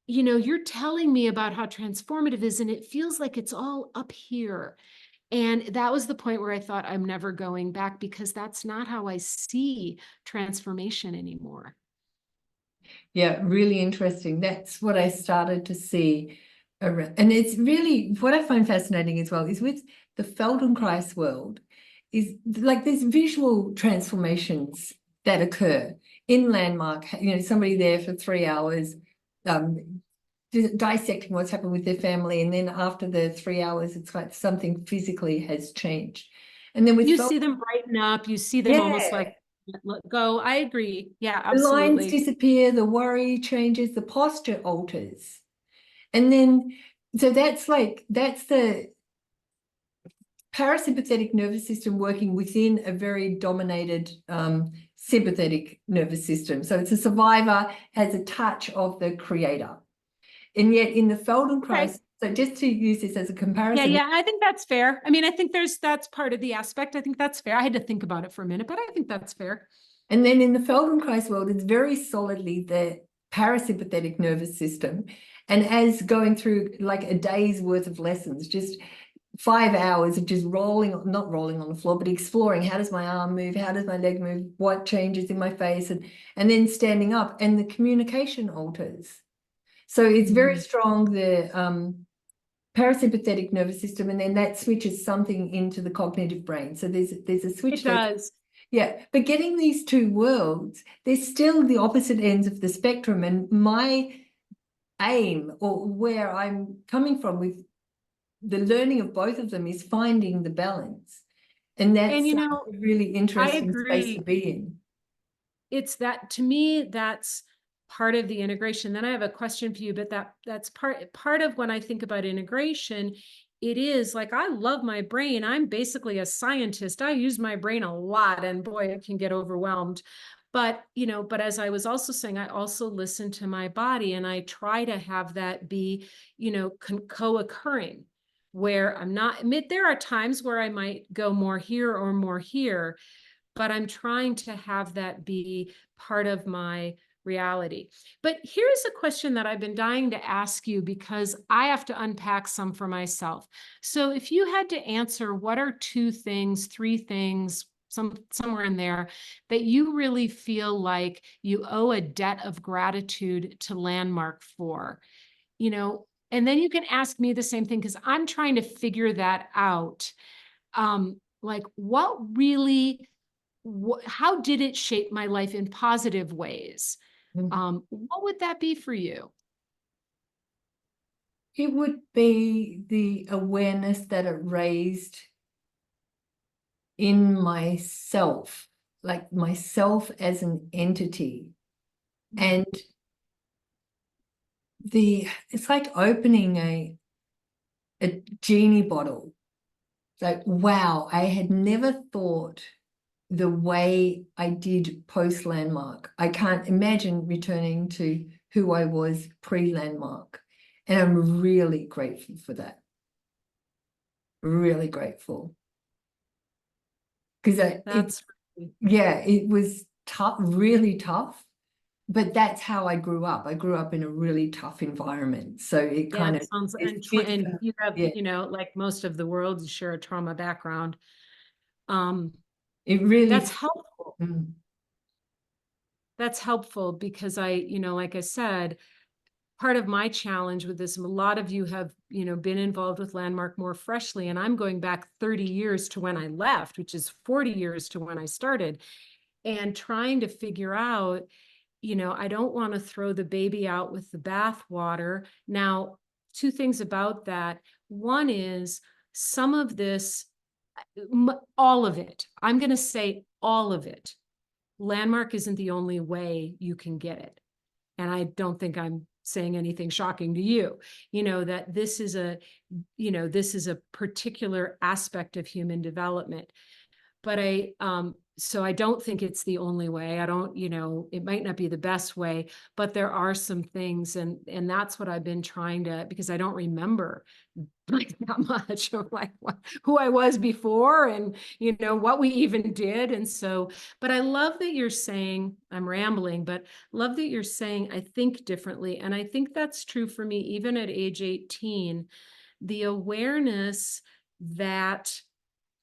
you know, you're telling me about how transformative is, and it feels like it's all up here. And that was the point where I thought, I'm never going back, because that's not how I see transformation anymore. Yeah, really interesting. That's what I started to see around. And it's really, what I find fascinating as well is, with the Feldenkrais world, is like there's visual transformations that occur in Landmark. You know, somebody there for 3 hours, dissecting what's happened with their family, and then after the 3 hours, it's like something physically has changed. And then with You see them brighten up, you see them almost like, let go. I agree. Yeah, the lines absolutely. disappear, the worry changes, the posture alters. And then, so that's the parasympathetic nervous system working within a very dominated sympathetic nervous system. So it's a survivor, has a touch of the creator. And yet in the Feldenkrais, so just to use this as a comparison. Yeah, I think that's fair. I mean, I think that's part of the aspect. I think that's fair. I had to think about it for a minute, but I think that's fair. And then in the Feldenkrais world, it's very solidly the parasympathetic nervous system. And as going through like a day's worth of lessons, just 5 hours of just rolling, not rolling on the floor, but exploring, how does my arm move? How does my leg move? What changes in my face? And then standing up, and the communication alters. So it's very strong, the parasympathetic nervous system, and then that switches something into the cognitive brain. So there's a switch. It does. Yeah, but getting these two worlds, they're still the opposite ends of the spectrum. And my aim, or where I'm coming from with the learning of both of them, is finding the balance. And that's a really interesting space to be in. It's that, to me, that's part of the integration. Then I have a question for you, but that's part of when I think about integration. It is like, I love my brain. I'm basically a scientist. I use my brain a lot, and boy, it can get overwhelmed. But, but as I was also saying, I also listen to my body, and I try to have that be, co-occurring, where I'm not, there are times where I might go more here or more here, but I'm trying to have that be part of my reality. But here's a question that I've been dying to ask you, because I have to unpack some for myself. So if you had to answer, what are 2 things, 3 things, somewhere in there, that you really feel like you owe a debt of gratitude to Landmark for, and then you can ask me the same thing, because I'm trying to figure that out. Like, what really, how did it shape my life in positive ways? What would that be for you? It would be the awareness that it raised in myself, like myself as an entity. And it's like opening a genie bottle. Like, wow, I had never thought the way I did post Landmark. I can't imagine returning to who I was pre-Landmark. And I'm really grateful for that. Really grateful. Because it was tough, really tough. But that's how I grew up. I grew up in a really tough environment. So it kind of sounds, and you have, like most of the world, you share a trauma background. It really, that's helpful. That's helpful, because like I said, part of my challenge with this, a lot of you have, been involved with Landmark more freshly, and I'm going back 30 years to when I left, which is 40 years to when I started, and trying to figure out, I don't want to throw the baby out with the bathwater. Now, 2 things about that. One is, some of this, all of it, I'm going to say all of it, Landmark isn't the only way you can get it. And I don't think I'm saying anything shocking to you, that this is a particular aspect of human development. But so I don't think it's the only way. I don't, it might not be the best way, but there are some things, and that's what I've been trying to, because I don't remember like that much of like who I was before, and what we even did. And so, but I love that you're saying, I'm rambling, but love that you're saying I think differently. And I think that's true for me, even at age 18, the awareness that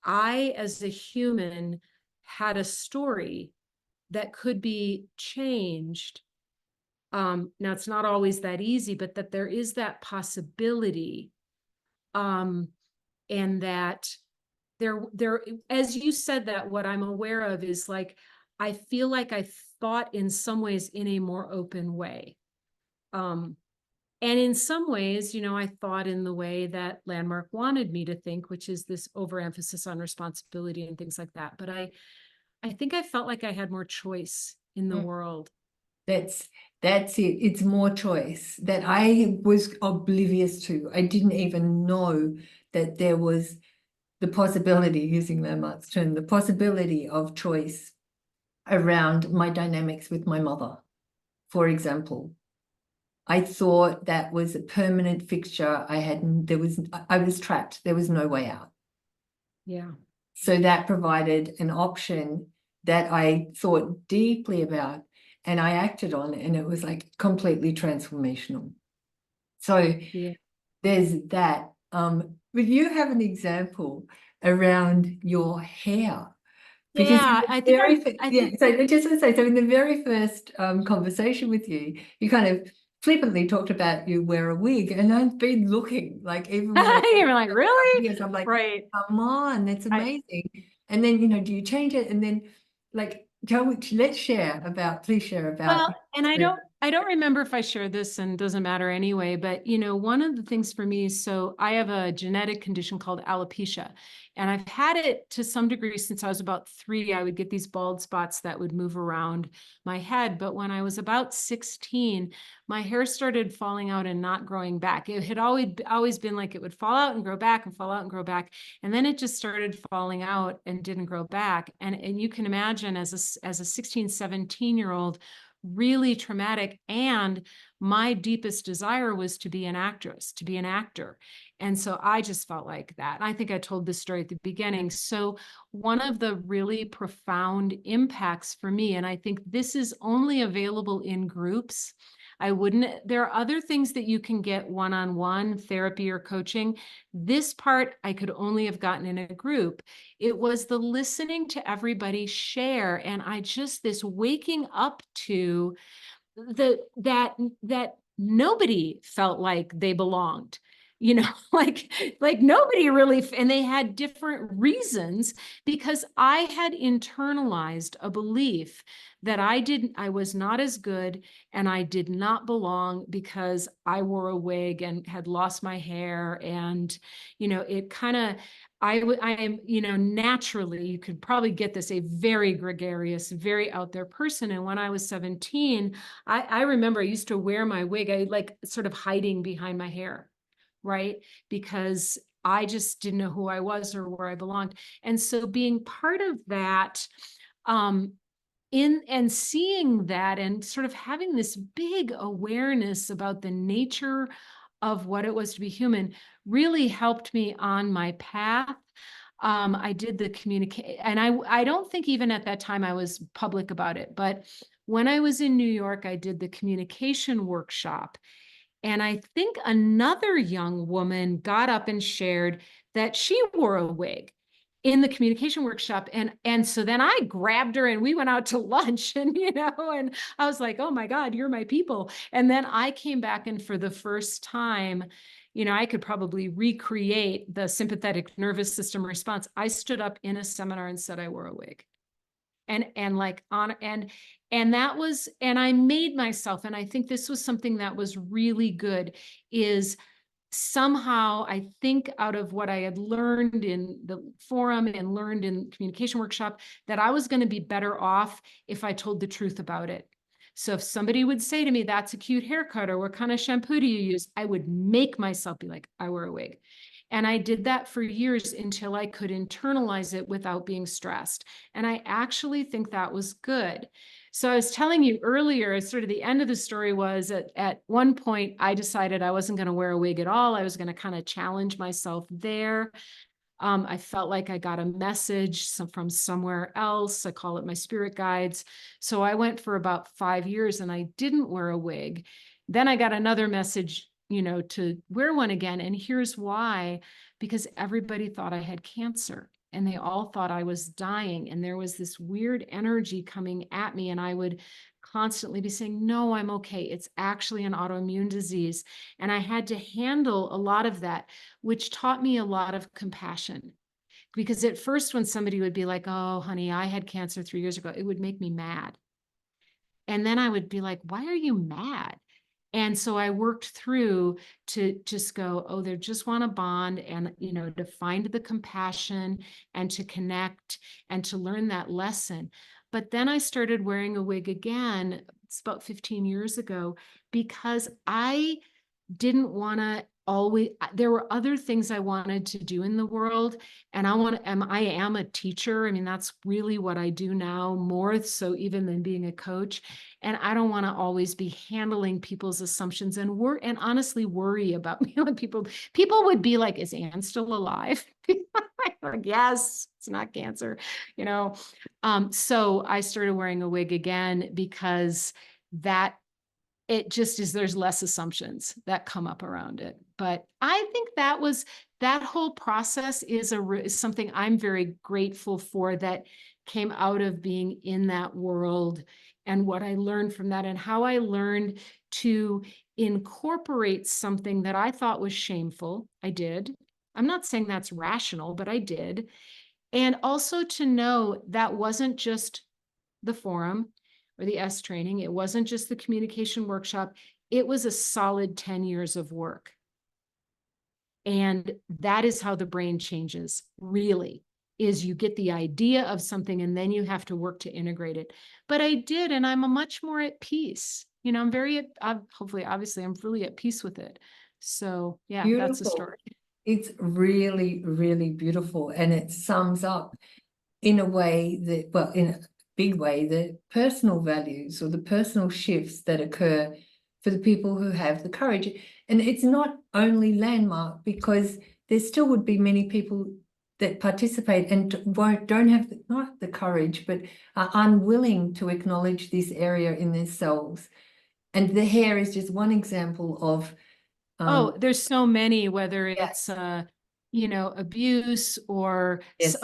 I, as a human, had a story that could be changed. Now, it's not always that easy, but that there is that possibility. And that there, as you said, that what I'm aware of is like, I feel like I thought in some ways in a more open way. And in some ways, I thought in the way that Landmark wanted me to think, which is this overemphasis on responsibility and things like that. But I think I felt like I had more choice in the world. That's it. It's more choice that I was oblivious to. I didn't even know that there was the possibility, using Landmark's term, the possibility of choice around my dynamics with my mother, for example. I thought that was a permanent fixture. I was trapped. There was no way out. Yeah. So that provided an option that I thought deeply about and I acted on, and it was like completely transformational. So Yeah. there's that. But you have an example around your hair. Because Yeah, I think so just to say, so in the very first conversation with you, you kind of flippantly talked about you wear a wig, and I've been looking, like, even when I you're like, really? yes, I'm like, Right. come on, that's I, amazing. And then, do you change it? And then, like, please share about well, and I don't remember if I shared this, and doesn't matter anyway, but one of the things for me, so I have a genetic condition called alopecia, and I've had it to some degree since I was about 3. I would get these bald spots that would move around my head. But when I was about 16, my hair started falling out and not growing back. It had always been like it would fall out and grow back and fall out and grow back. And then it just started falling out and didn't grow back. And you can imagine as a 16, 17-year-old, really traumatic. And my deepest desire was to be an actress, to be an actor. And so I just felt like that. I think I told this story at the beginning. So one of the really profound impacts for me, and I think this is only available in groups. There are other things that you can get one-on-one therapy or coaching. This part I could only have gotten in a group. It was the listening to everybody share. And this waking up to that nobody felt like they belonged, like nobody really, and they had different reasons, because I had internalized a belief that I was not as good and I did not belong because I wore a wig and had lost my hair. And it kind of, I am, naturally, you could probably get this, a very gregarious, very out there person. And when I was 17, I remember I used to wear my wig, I like sort of hiding behind my hair, right? Because I just didn't know who I was or where I belonged. And so being part of that, and seeing that and sort of having this big awareness about the nature of what it was to be human really helped me on my path. I did the communicate, and I don't think even at that time I was public about it, but when I was in New York, I did the communication workshop. And I think another young woman got up and shared that she wore a wig in the communication workshop. And so then I grabbed her and we went out to lunch, and and I was like, oh my God, you're my people. And then I came back, and for the first time, I could probably recreate the sympathetic nervous system response. I stood up in a seminar and said I wore a wig. And like on and that was, and I made myself, and I think this was something that was really good, is somehow I think out of what I had learned in the forum and learned in communication workshop, that I was going to be better off if I told the truth about it. So if somebody would say to me, that's a cute haircut, or what kind of shampoo do you use? I would make myself be like, I wear a wig. And I did that for years until I could internalize it without being stressed. And I actually think that was good. So I was telling you earlier, sort of the end of the story was at one point, I decided I wasn't going to wear a wig at all. I was going to kind of challenge myself there. I felt like I got a message from somewhere else. I call it my spirit guides. So I went for about 5 years and I didn't wear a wig. Then I got another message, to wear one again. And here's why: because everybody thought I had cancer and they all thought I was dying. And there was this weird energy coming at me. And I would constantly be saying, no, I'm okay. It's actually an autoimmune disease. And I had to handle a lot of that, which taught me a lot of compassion. Because at first, when somebody would be like, oh, honey, I had cancer 3 years ago, it would make me mad. And then I would be like, why are you mad? And so I worked through to just go, oh, they just want to bond, and, to find the compassion and to connect and to learn that lesson. But then I started wearing a wig again. It's about 15 years ago, because I didn't want to always, there were other things I wanted to do in the world. And I am a teacher. I mean, that's really what I do now, more so even than being a coach. And I don't want to always be handling people's assumptions and honestly worry about me. Like people would be like, is Anne still alive? Like, yes, it's not cancer, you know? So I started wearing a wig again because that it just is, there's less assumptions that come up around it. But I think that whole process is something I'm very grateful for, that came out of being in that world and what I learned from that, and how I learned to incorporate something that I thought was shameful. I did. I'm not saying that's rational, but I did. And also to know that wasn't just the forum or the S training. It wasn't just the communication workshop. It was a solid 10 years of work. And that is how the brain changes, really, is you get the idea of something and then you have to work to integrate it. But I did, and I'm a much more at peace. You know, hopefully, obviously, I'm really at peace with it. So yeah, that's the Beautiful. story. It's really, really beautiful. And it sums up in a way that, well, in a big way, the personal values or the personal shifts that occur for the people who have the courage. And it's not only landmark, because there still would be many people that participate and don't have not the courage, but are unwilling to acknowledge this area in themselves. And the hair is just one example of Oh, there's so many, whether it's yes, abuse or yes,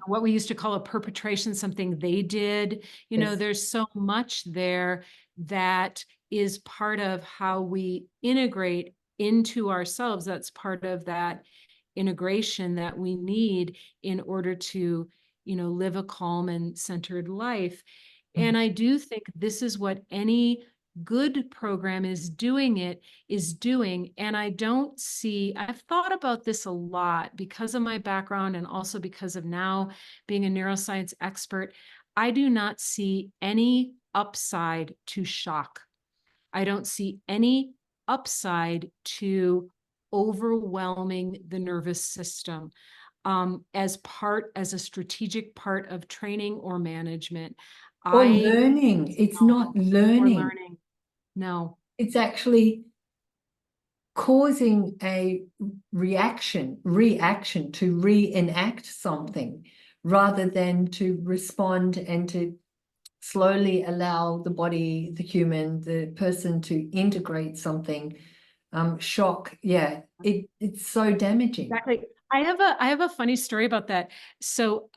what we used to call a perpetration, something they did. yes. There's so much there that is part of how we integrate into ourselves. That's part of that integration that we need in order to, live a calm and centered life. Mm. And I do think this is what any good program is doing. And I've thought about this a lot because of my background and also because of now being a neuroscience expert. I do not see any upside to shock. I don't see any upside to overwhelming the nervous system as a strategic part of training or management. Or I learning. It's no, not or learning. learning. No. It's actually causing a reaction to reenact something rather than to respond and to slowly allow the body, the human, the person to integrate something. Shock, yeah, it's so damaging. Exactly. I have a funny story about that. So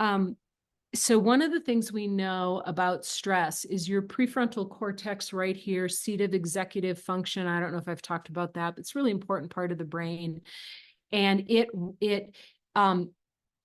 one of the things we know about stress is your prefrontal cortex right here, seat of executive function. I don't know if I've talked about that, but it's a really important part of the brain. And um,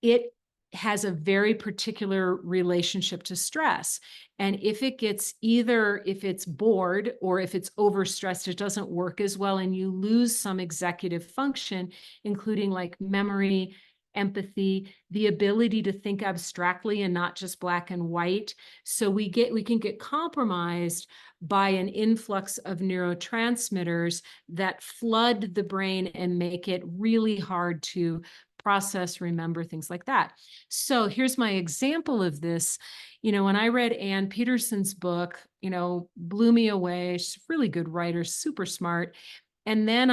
it has a very particular relationship to stress. And if it's bored or if it's overstressed, it doesn't work as well. And you lose some executive function, including like memory, empathy, the ability to think abstractly and not just black and white. So we can get compromised by an influx of neurotransmitters that flood the brain and make it really hard to process, remember, things like that. So here's my example of this. When I read Ann Peterson's book, blew me away. She's a really good writer, super smart. And then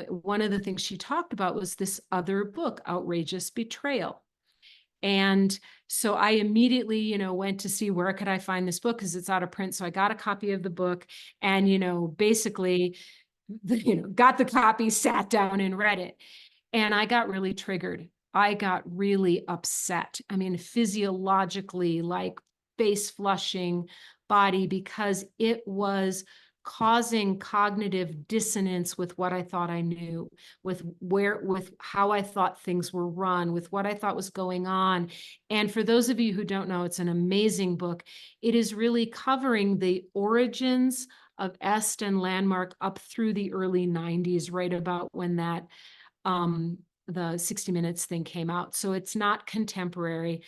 one of the things she talked about was this other book, Outrageous Betrayal. And so I immediately, went to see where could I find this book because it's out of print. So I got a copy of the book and, basically, got the copy, sat down and read it. And I got really triggered. I got really upset. I mean, physiologically, like face flushing body, because it was causing cognitive dissonance with what I thought I knew, with how I thought things were run, with what I thought was going on. And for those of you who don't know, it's an amazing book. It is really covering the origins of est and landmark up through the early 90s, right about when that the 60 Minutes thing came out. So it's not contemporary,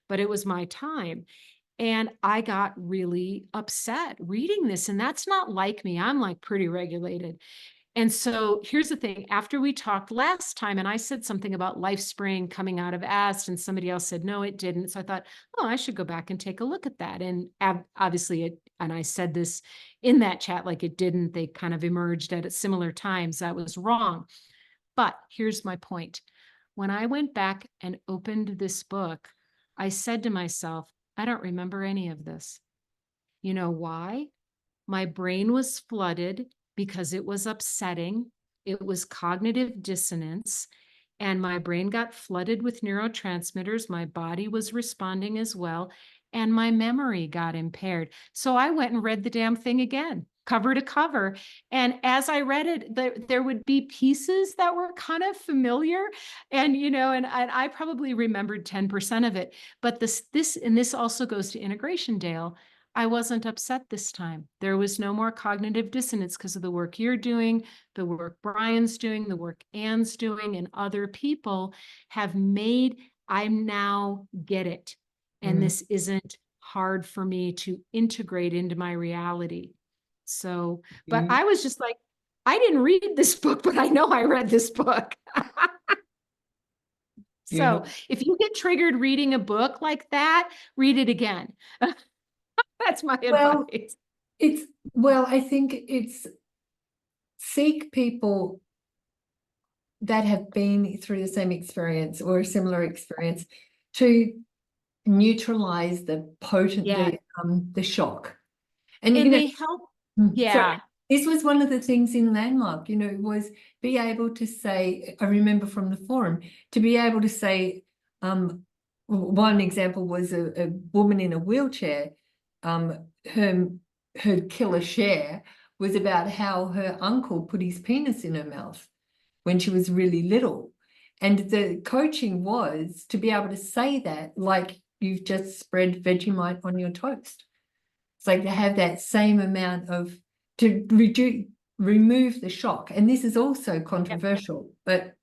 but it was my time. And I got really upset reading this. And that's not like me. I'm like pretty regulated. And so here's the thing, after we talked last time and I said something about life spring coming out of ast and somebody else said, no, it didn't. So I thought, oh, I should go back and take a look at that. And obviously it, and I said this in that chat, like it didn't, they kind of emerged at similar times. That was wrong. But here's my point. When I went back and opened this book, I said to myself, I don't remember any of this. You know why? My brain was flooded because it was upsetting. It was cognitive dissonance. And my brain got flooded with neurotransmitters. My body was responding as well. And my memory got impaired. So I went and read the damn thing again, cover to cover. And as I read it, there would be pieces that were kind of familiar. And, you know, and I probably remembered 10% of it. But this also goes to integration, Dale. I wasn't upset this time. There was no more cognitive dissonance because of the work you're doing, the work Brian's doing, the work Anne's doing, and other people have made, I now get it. And this isn't hard for me to integrate into my reality. So, but I was just like, I didn't read this book, but I know I read this book. So if you get triggered reading a book like that, read it again. That's my advice. I think it's seek people that have been through the same experience or a similar experience to neutralize the potent, the shock. And you know, they help. Yeah. Sorry, this was one of the things in Landmark, you know, was be able to say, I remember from the forum, to be able to say, one example was a woman in a wheelchair, her killer share was about how her uncle put his penis in her mouth when she was really little. And the coaching was to be able to say that like you've just spread Vegemite on your toast. It's like to have that same amount of, to remove the shock. And this is also controversial, but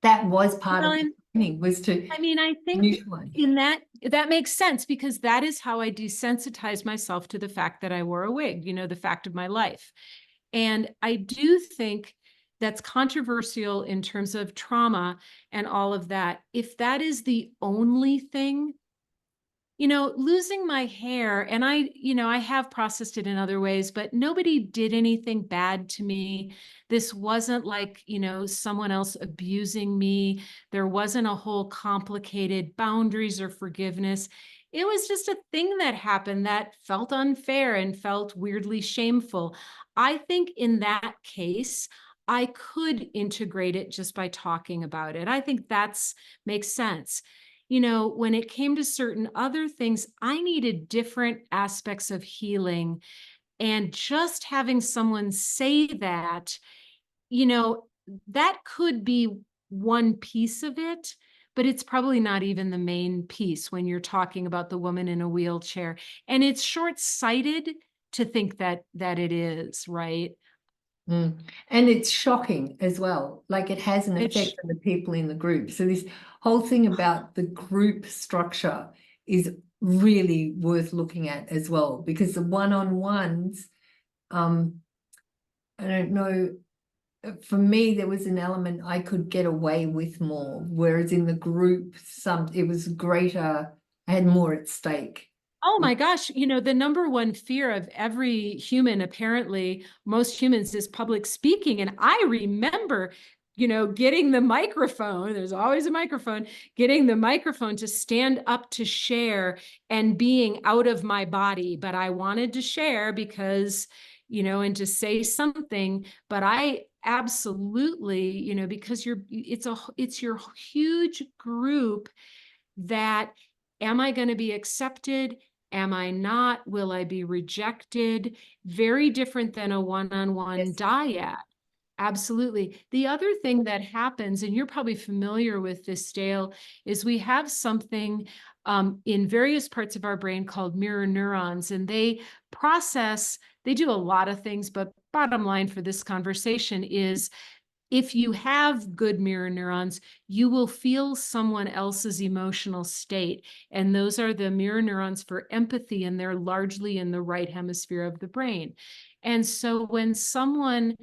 that was part of the training, was to, I mean, I think in that makes sense because that is how I desensitized myself to the fact that I wore a wig, you know, the fact of my life. And I do think that's controversial in terms of trauma and all of that. If that is the only thing, you know, losing my hair, and I have processed it in other ways, but nobody did anything bad to me. This wasn't like, you know, someone else abusing me. There wasn't a whole complicated boundaries or forgiveness. It was just a thing that happened that felt unfair and felt weirdly shameful. I think in that case, I could integrate it just by talking about it. I think that's makes sense. You know, when it came to certain other things, I needed different aspects of healing. And just having someone say that, you know, that could be one piece of it, but it's probably not even the main piece when you're talking about the woman in a wheelchair. And it's short-sighted to think that it is, right? and it's shocking as well. Like it has an effect on the people in the group. So this whole thing about the group structure is really worth looking at as well, because the one-on-ones, I don't know, for me, there was an element I could get away with more, whereas in the group, it was greater, I had more at stake. Oh my gosh, you know, the number one fear of every human, apparently, most humans, is public speaking. And I remember, you know, getting the microphone, there's always a microphone, getting the microphone to stand up to share and being out of my body. But I wanted to share because, you know, and to say something, but I absolutely, you know, because it's your huge group that, am I going to be accepted? Am I not? Will I be rejected? Very different than a one-on-one dyad. Absolutely. The other thing that happens, and you're probably familiar with this, Dale, is we have something in various parts of our brain called mirror neurons, and they do a lot of things, but bottom line for this conversation is, if you have good mirror neurons, you will feel someone else's emotional state. And those are the mirror neurons for empathy, and they're largely in the right hemisphere of the brain. And so when someone,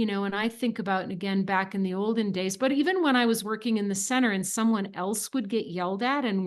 and I think about, and again, back in the olden days, but even when I was working in the center and someone else would get yelled at and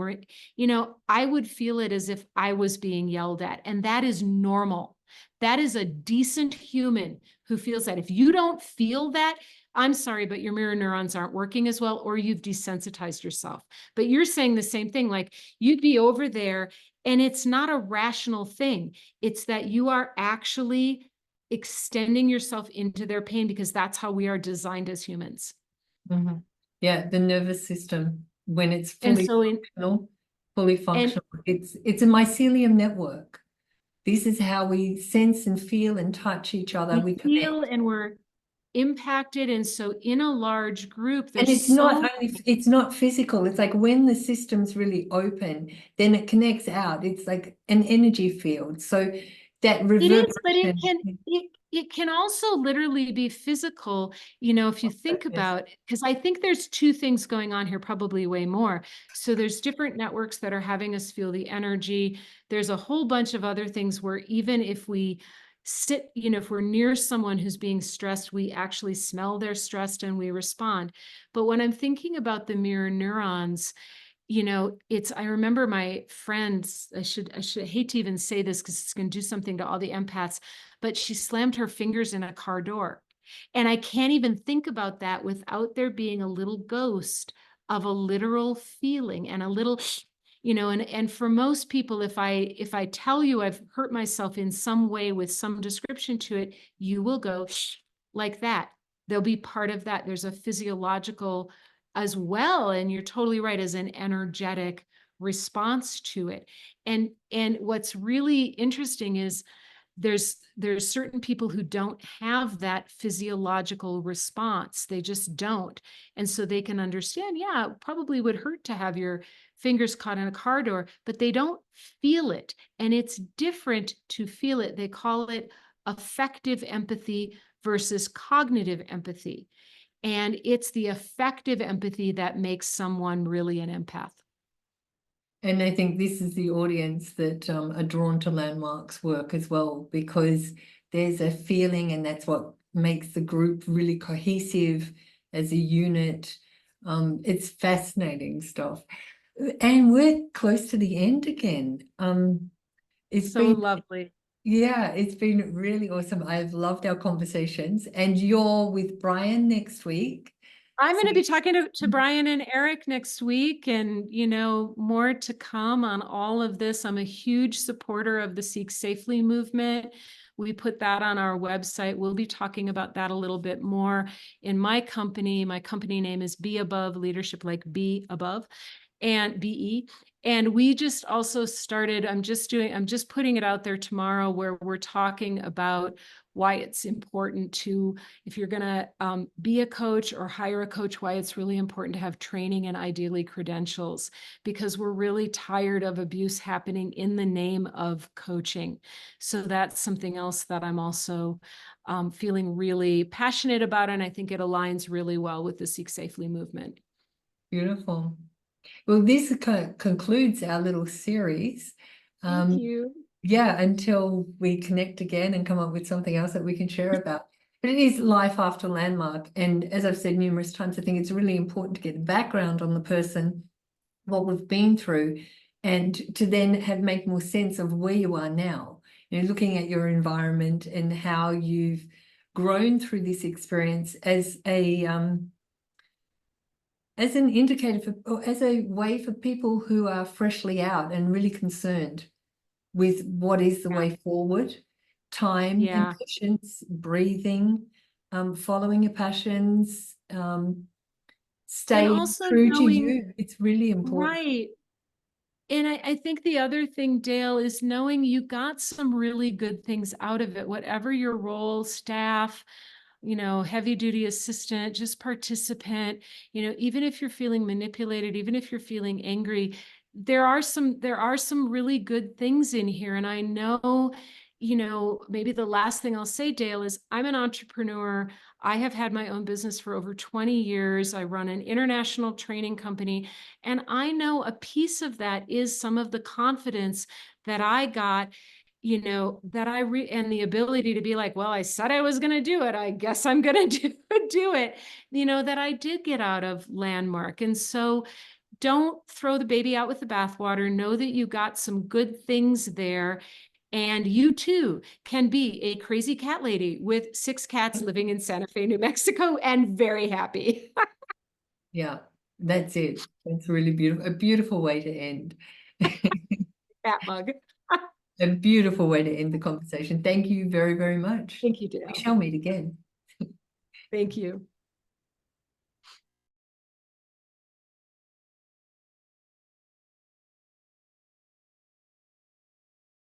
I would feel it as if I was being yelled at. And that is normal. That is a decent human who feels that. If you don't feel that, I'm sorry, but your mirror neurons aren't working as well, or you've desensitized yourself. But you're saying the same thing, like you'd be over there and it's not a rational thing. It's that you are actually extending yourself into their pain because that's how we are designed as humans. Mhm. Yeah, the nervous system, when it's And fully so functional, it's a mycelium network. This is how we sense and feel and touch each other. We feel connect. and we're impacted. And so in a large group, And there's it's not physical. It's like when the system's really open, then it connects out. It's like an energy field. So that it is, but reverberation. it can also literally be physical, if you think about it, because I think there's two things going on here, probably way more. So there's different networks that are having us feel the energy. There's a whole bunch of other things where even if we sit, if we're near someone who's being stressed, we actually smell they're stressed and we respond. But when I'm thinking about the mirror neurons, I remember my friends, I should hate to even say this because it's going to do something to all the empaths, but she slammed her fingers in a car door. And I can't even think about that without there being a little ghost of a literal feeling and a little, and for most people, if I tell you I've hurt myself in some way with some description to it, you will go like that. There'll be part of that. There's a physiological as well, and you're totally right, as an energetic response to it. And what's really interesting is there's certain people who don't have that physiological response. They just don't. And so they can understand, yeah, it probably would hurt to have your fingers caught in a car door, but they don't feel it. And it's different to feel it. They call it affective empathy versus cognitive empathy. And it's the effective empathy that makes someone really an empath. And I think this is the audience that are drawn to Landmark's work as well, because there's a feeling, and that's what makes the group really cohesive as a unit. It's fascinating stuff. And we're close to the end again. It's So been, lovely. yeah, it's been really awesome. I've loved our conversations, and you're with Brian next week. I'm So going to be talking to Brian and Eric next week, and more to come on all of this. I'm a huge supporter of the Seek Safely movement. We put that on our website. We'll be talking about that a little bit more in my company. My company name is Be Above Leadership, like Be Above, and BE. And we just also started, I'm just putting it out there tomorrow, where we're talking about why it's important to, if you're going to be a coach or hire a coach, why it's really important to have training and ideally credentials, because we're really tired of abuse happening in the name of coaching. So that's something else that I'm also feeling really passionate about. And I think it aligns really well with the Seek Safely movement. beautiful. Well, this concludes our little series. Thank you. Yeah, until we connect again and come up with something else that we can share about. But it is life after Landmark. And as I've said numerous times, I think it's really important to get the background on the person, what we've been through, and to then make more sense of where you are now. Looking at your environment and how you've grown through this experience as an indicator for, or as a way for people who are freshly out and really concerned with what is the way forward, time and patience, breathing, following your passions, And staying also true to knowing, you. It's really important. right. And I think the other thing, Dale, is knowing you got some really good things out of it, whatever your role, staff, heavy duty assistant, just participant, even if you're feeling manipulated, even if you're feeling angry, there are some really good things in here. And I know, maybe the last thing I'll say, Dale, is I'm an entrepreneur. I have had my own business for over 20 years. I run an international training company. And I know a piece of that is some of the confidence that I got that and the ability to be like, well, I said I was going to do it. I guess I'm going to do it, that I did get out of Landmark. And so don't throw the baby out with the bathwater. Know that you got some good things there. And you too can be a crazy cat lady with 6 cats living in Santa Fe, New Mexico, and very happy. Yeah, that's it. That's really beautiful. A beautiful way to end. Cat mug. A beautiful way to end the conversation. Thank you very, very much. Thank you, We Dale. shall meet again. Thank you.